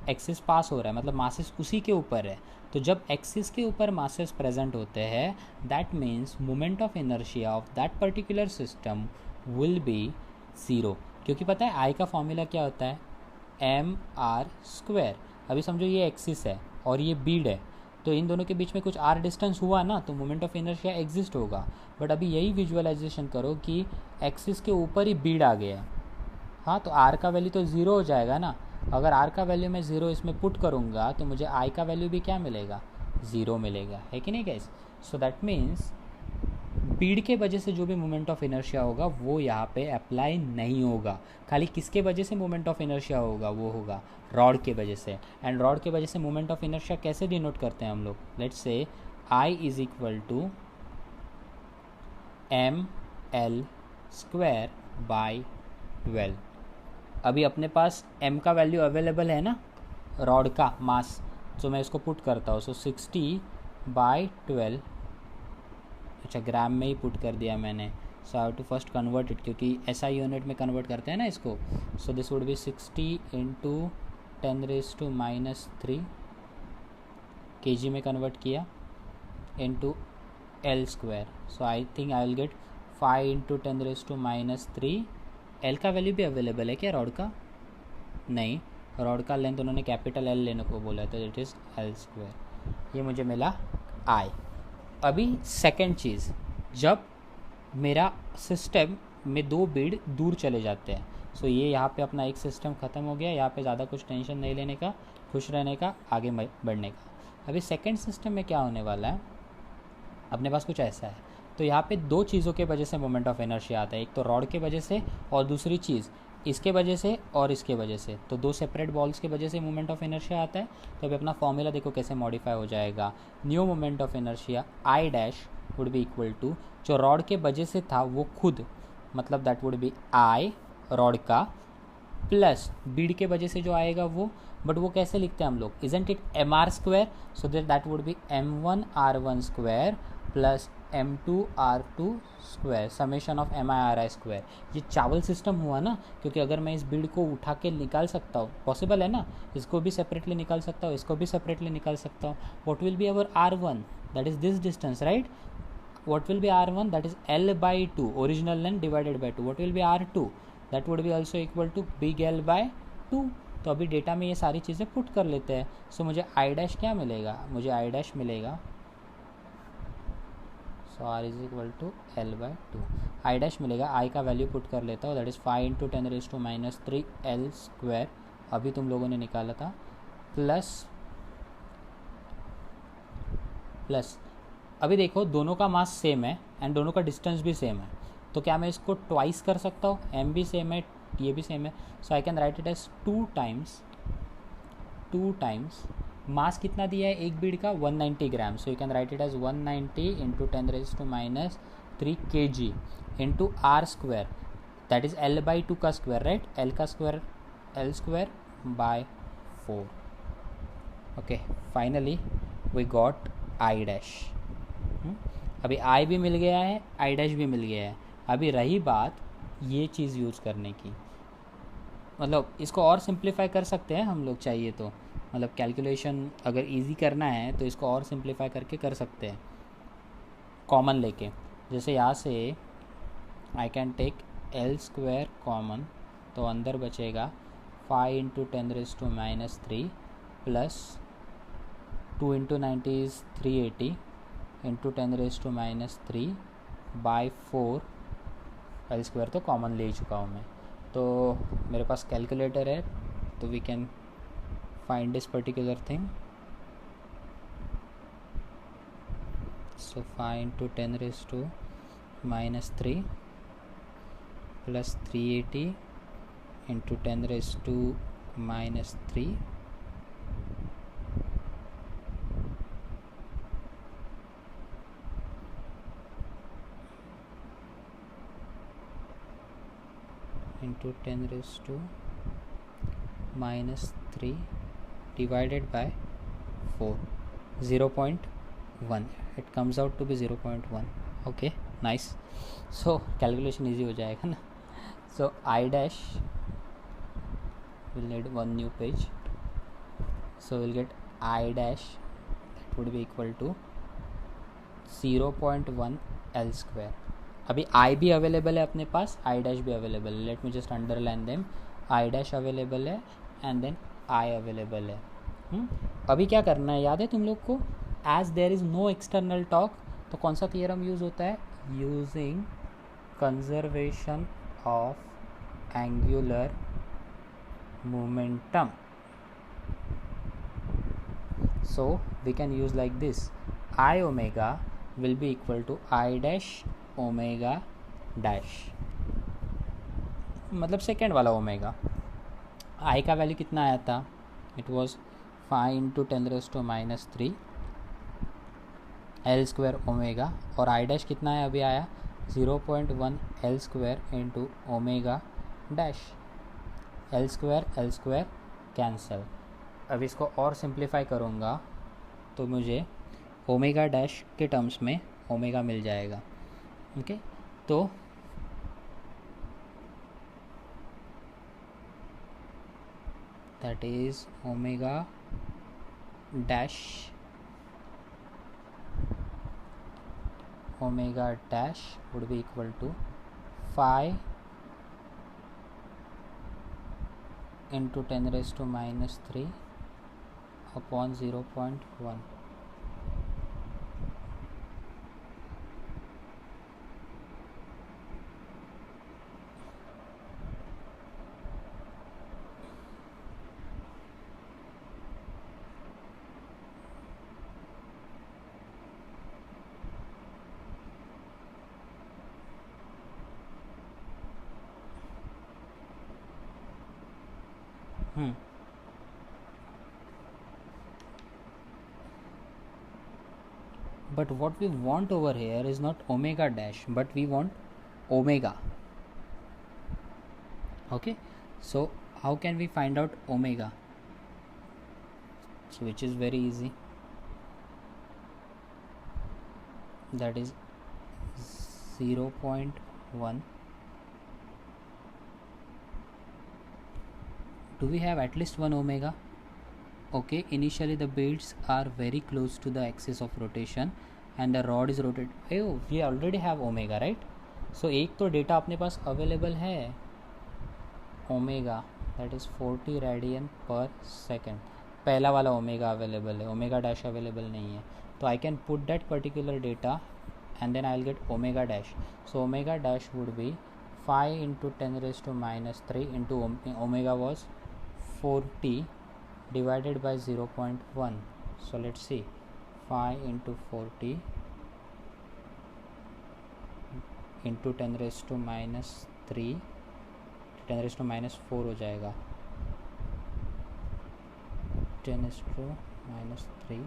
एक्सिस पास हो रहा है, मतलब मासेस उसी के ऊपर है। तो जब एक्सिस के ऊपर मासेस प्रेजेंट होते हैं that means moment of inertia of that particular system will be zero, क्योंकि पता है आई का फॉर्मूला क्या होता है, एम आर स्क्वायर। अभी समझो ये एक्सिस है और ये बीड है, तो इन दोनों के बीच में कुछ आर डिस्टेंस हुआ ना तो मोमेंट ऑफ इनर्शिया एग्जिस्ट होगा। बट अभी यही विजुअलाइजेशन करो कि एक्सिस के ऊपर ही बीड आ गया है, हाँ तो आर का वैल्यू तो ज़ीरो हो जाएगा ना। अगर आर का वैल्यू मैं ज़ीरो इसमें पुट करूँगा तो मुझे आई का वैल्यू भी क्या मिलेगा, ज़ीरो मिलेगा, है कि नहीं guys. So that means Beed के वजह से जो भी मोमेंट ऑफ इनर्शिया होगा वो यहाँ पे अप्लाई नहीं होगा। खाली किसके वजह से मोमेंट ऑफ इनर्शिया होगा, वो होगा रॉड के वजह से। एंड रॉड के वजह से मोमेंट ऑफ इनर्शिया कैसे डिनोट करते हैं हम लोग, let's say I is equal to M L square by 12। अभी अपने पास m का वैल्यू अवेलेबल है ना रॉड का मास, तो मैं इसको पुट करता हूँ। सो 60/12, अच्छा ग्राम में ही पुट कर दिया मैंने। So I have to first convert it, क्योंकि SI यूनिट में कन्वर्ट करते हैं ना इसको। So this would be 60 × 10⁻³ kg में कन्वर्ट किया into L square. So I think I will get 5 × 10⁻³ L का वैल्यू भी अवेलेबल है क्या रॉड का, नहीं, रॉड का लेंथ उन्होंने कैपिटल एल लेने को बोला तो इट इज़ एल स्क्वायर। ये मुझे मिला आई। अभी सेकंड चीज़, जब मेरा सिस्टम में दो बीड दूर चले जाते हैं, सो ये यहाँ पे अपना एक सिस्टम ख़त्म हो गया, यहाँ पे ज़्यादा कुछ टेंशन नहीं लेने का, खुश रहने का, आगे बढ़ने का। अभी सेकंड सिस्टम में क्या होने वाला है, अपने पास कुछ ऐसा है। तो यहाँ पे दो चीज़ों के वजह से मोमेंट ऑफ इनर्शिया आता है, एक तो रॉड के वजह से और दूसरी चीज़ इसके वजह से और इसके वजह से। तो दो सेपरेट बॉल्स की वजह से मोमेंट ऑफ इनर्शिया आता है। तो अभी अपना फॉर्मूला देखो कैसे मॉडिफाई हो जाएगा। New moment of inertia I dash would be equal to, जो रॉड के वजह से था वो खुद, मतलब that would be I rod का प्लस बीड के वजह से जो आएगा वो, बट वो कैसे लिखते हैं हम लोग, isn't it M R square, so that would be m1r1 square plus m2r2 square summation of mi/ri square. ये चावल सिस्टम हुआ ना, क्योंकि अगर मैं इस बीड को उठा के निकाल सकता हूँ, पॉसिबल है ना, इसको भी सेपरेटली निकाल सकता हूँ, इसको भी सेपरेटली निकाल सकता हूँ। What will be our r1, that is this distance, right. what will be r1, that is L/2 original length divided by 2. what will be r2, that would be also equal to big L/2। तो अभी डेटा में ये सारी चीज़ें पुट कर लेते हैं। सो मुझे आई डैश क्या मिलेगा, मुझे आई डैश मिलेगा, so r is equal to L/2, I dash मिलेगा। आई का वैल्यू पुट कर लेता हूँ, दैट इज़ 5 × 10⁻³ L स्क्वायर, अभी तुम लोगों ने निकाला था, प्लस अभी देखो दोनों का मास सेम है एंड दोनों का डिस्टेंस भी सेम है, तो क्या मैं इसको ट्वाइस कर सकता हूँ, m भी सेम है, ये भी सेम है। So I can write it as 2 times mass कितना दिया है एक बीड का 190 gram, so you can write it as 190 × 10⁻³ kg into R square, that is L/2 का स्क्वायर, राइट, L का square L square by 4। Okay, finally we got I dash. अभी आई भी मिल गया है, आई डैश भी मिल गया है। अभी रही बात ये चीज़ यूज़ करने की, मतलब इसको और सिंप्लीफाई कर सकते हैं हम लोग चाहिए तो, मतलब कैलकुलेशन अगर इजी करना है तो इसको और सिंप्लीफाई करके कर सकते हैं कॉमन लेके। जैसे यहाँ से I can take L square common, तो अंदर बचेगा 5 × 10⁻³ plus 2 into 90 is 380 into 10⁻³ by 4 L square तो कॉमन ले चुका हूँ मैं, तो मेरे पास कैलकुलेटर है तो we can find this particular thing. So 5 into 10⁻³ plus 380 into 10⁻³ into 10⁻³ divided by 4, 0.1. It comes out to be 0.1. Okay, nice. So calculation easy हो जाएगा ना. So I dash will need one new page. So we'll get I dash that would be equal to 0.1 L square. अभी I भी अवेलेबल है अपने पास, I dash भी अवेलेबल है. Let me just underline them. I dash available है एंड देन I अवेलेबल है. अभी क्या करना है याद है तुम लोग को? As there is no external torque, तो कौन सा थियरम यूज़ होता है? Using conservation of angular momentum. So we can use like this, I omega will be equal to I dash omega dash, मतलब सेकेंड वाला ओमेगा. आई का वैल्यू कितना आया था? It was 5 into 10⁻³ L square omega, और आई डैश कितना है अभी आया? 0.1 L square into omega dash. L square cancel. अब इसको और सिंप्लीफाई करूँगा तो मुझे ओमेगा डैश के टर्म्स में ओमेगा मिल जाएगा. ओके, तो that is omega dash would be equal to 5 into 10⁻³ upon 0.1. But what we want over here is not omega dash, but we want omega. Okay, so how can we find out omega? So which is very easy, that is 0.1. Do we have at least one omega? Okay, initially the beads are very close to the axis of rotation and the rod is rotated. Oh, we already have omega, right? So एक तो डेटा अपने पास अवेलेबल है omega, that is 40 radian per second. पहला वाला ओमेगा अवेलेबल है, ओमेगा डैश अवेलेबल नहीं है. तो I can put that particular data and then I will get omega dash. So omega dash would be 5 into 10⁻³ into omega was 40 divided by 0.1. So let's see, 5 into 40 into 10⁻³ 10⁻⁴ हो जाएगा. 10⁻³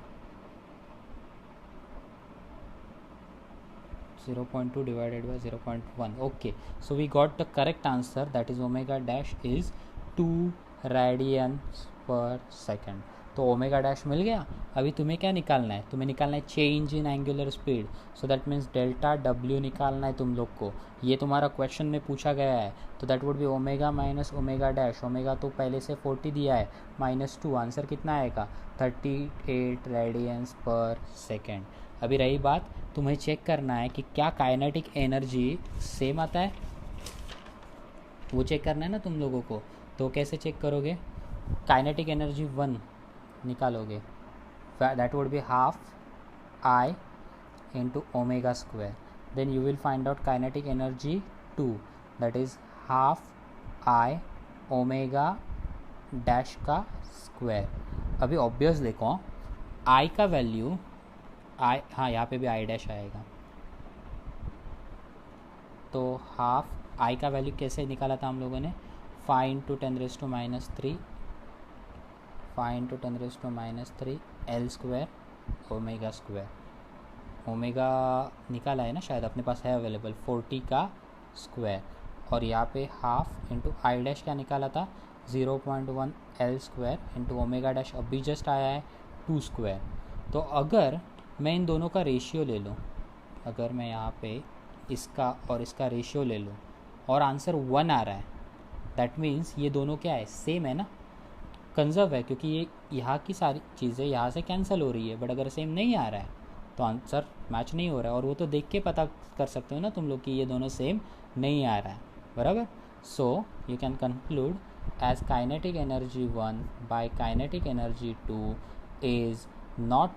0.2 divided by 0.1. Okay, so we got the correct answer, that is omega dash is 2 radians per second. तो ओमेगा डैश मिल गया. अभी तुम्हें क्या निकालना है? तुम्हें निकालना है change in angular speed. So that means delta W निकालना है तुम लोग को. ये तुम्हारा क्वेश्चन में पूछा गया है, तो that would B omega minus omega dash. Omega तो पहले से 40 दिया है, -2. आंसर कितना आएगा? 38 रेडियंस पर सेकेंड. अभी रही बात, तुम्हें चेक करना है कि क्या काइनेटिक एनर्जी सेम आता है, वो चेक करना है ना तुम लोगों को. तो कैसे चेक करोगे? काइनेटिक एनर्जी 1 निकालोगे that would be half I into omega square. Then you will find out kinetic energy 2, that is half I omega dash का स्क्वायर. अभी ऑब्वियस देखो I का वैल्यू I, हाँ यहाँ पे भी I डैश आएगा. तो हाफ I का वैल्यू कैसे निकाला था हम लोगों ने, 5 into 10⁻³ 5 into 10⁻³ L square omega square. Omega निकाला है ना शायद, अपने पास है अवेलेबल 40 का स्क्वायर. और यहाँ पे हाफ इंटू आई डैश क्या निकाला था 0.1 L square into omega dash अभी जस्ट आया है 2 स्क्वायर. तो अगर मैं इन दोनों का रेशियो ले लूँ, अगर मैं यहाँ पे इसका और इसका रेशियो ले लूँ और आंसर 1 आ रहा है, दैट मीन्स ये दोनों क्या है, सेम है ना, कंजर्व है, क्योंकि ये यहाँ की सारी चीज़ें यहाँ से कैंसिल हो रही है. बट अगर सेम नहीं आ रहा है तो आंसर मैच नहीं हो रहा है. और वो तो देख के पता कर सकते हो ना तुम लोग कि ये दोनों सेम नहीं आ रहा है, बराबर. So you can conclude as kinetic energy 1 by kinetic energy 2 is not,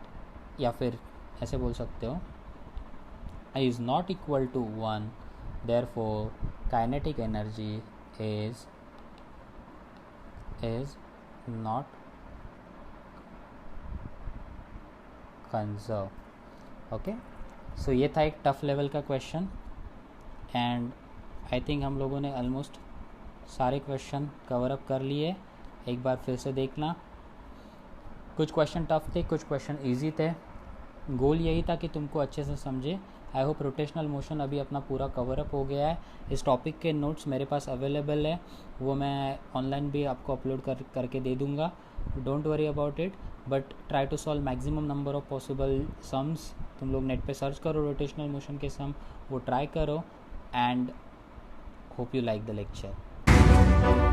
या फिर ऐसे बोल सकते हो is not equal to 1, therefore kinetic energy is not conserved. Okay, so ये था एक टफ लेवल का क्वेश्चन एंड आई थिंक हम लोगों ने ऑलमोस्ट सारे क्वेश्चन कवर अप कर लिए. एक बार फिर से देखना, कुछ क्वेश्चन टफ थे, कुछ क्वेश्चन इजी थे. गोल यही था कि तुमको अच्छे से समझे. आई होप रोटेशनल मोशन अभी अपना पूरा कवर अप हो गया है. इस टॉपिक के नोट्स मेरे पास अवेलेबल है, वो मैं ऑनलाइन भी आपको अपलोड करके दे दूँगा. Don't worry about it, but try to solve maximum number of possible sums. तुम लोग नेट पे सर्च करो रोटेशनल मोशन के सम, वो ट्राई करो and hope you like the lecture.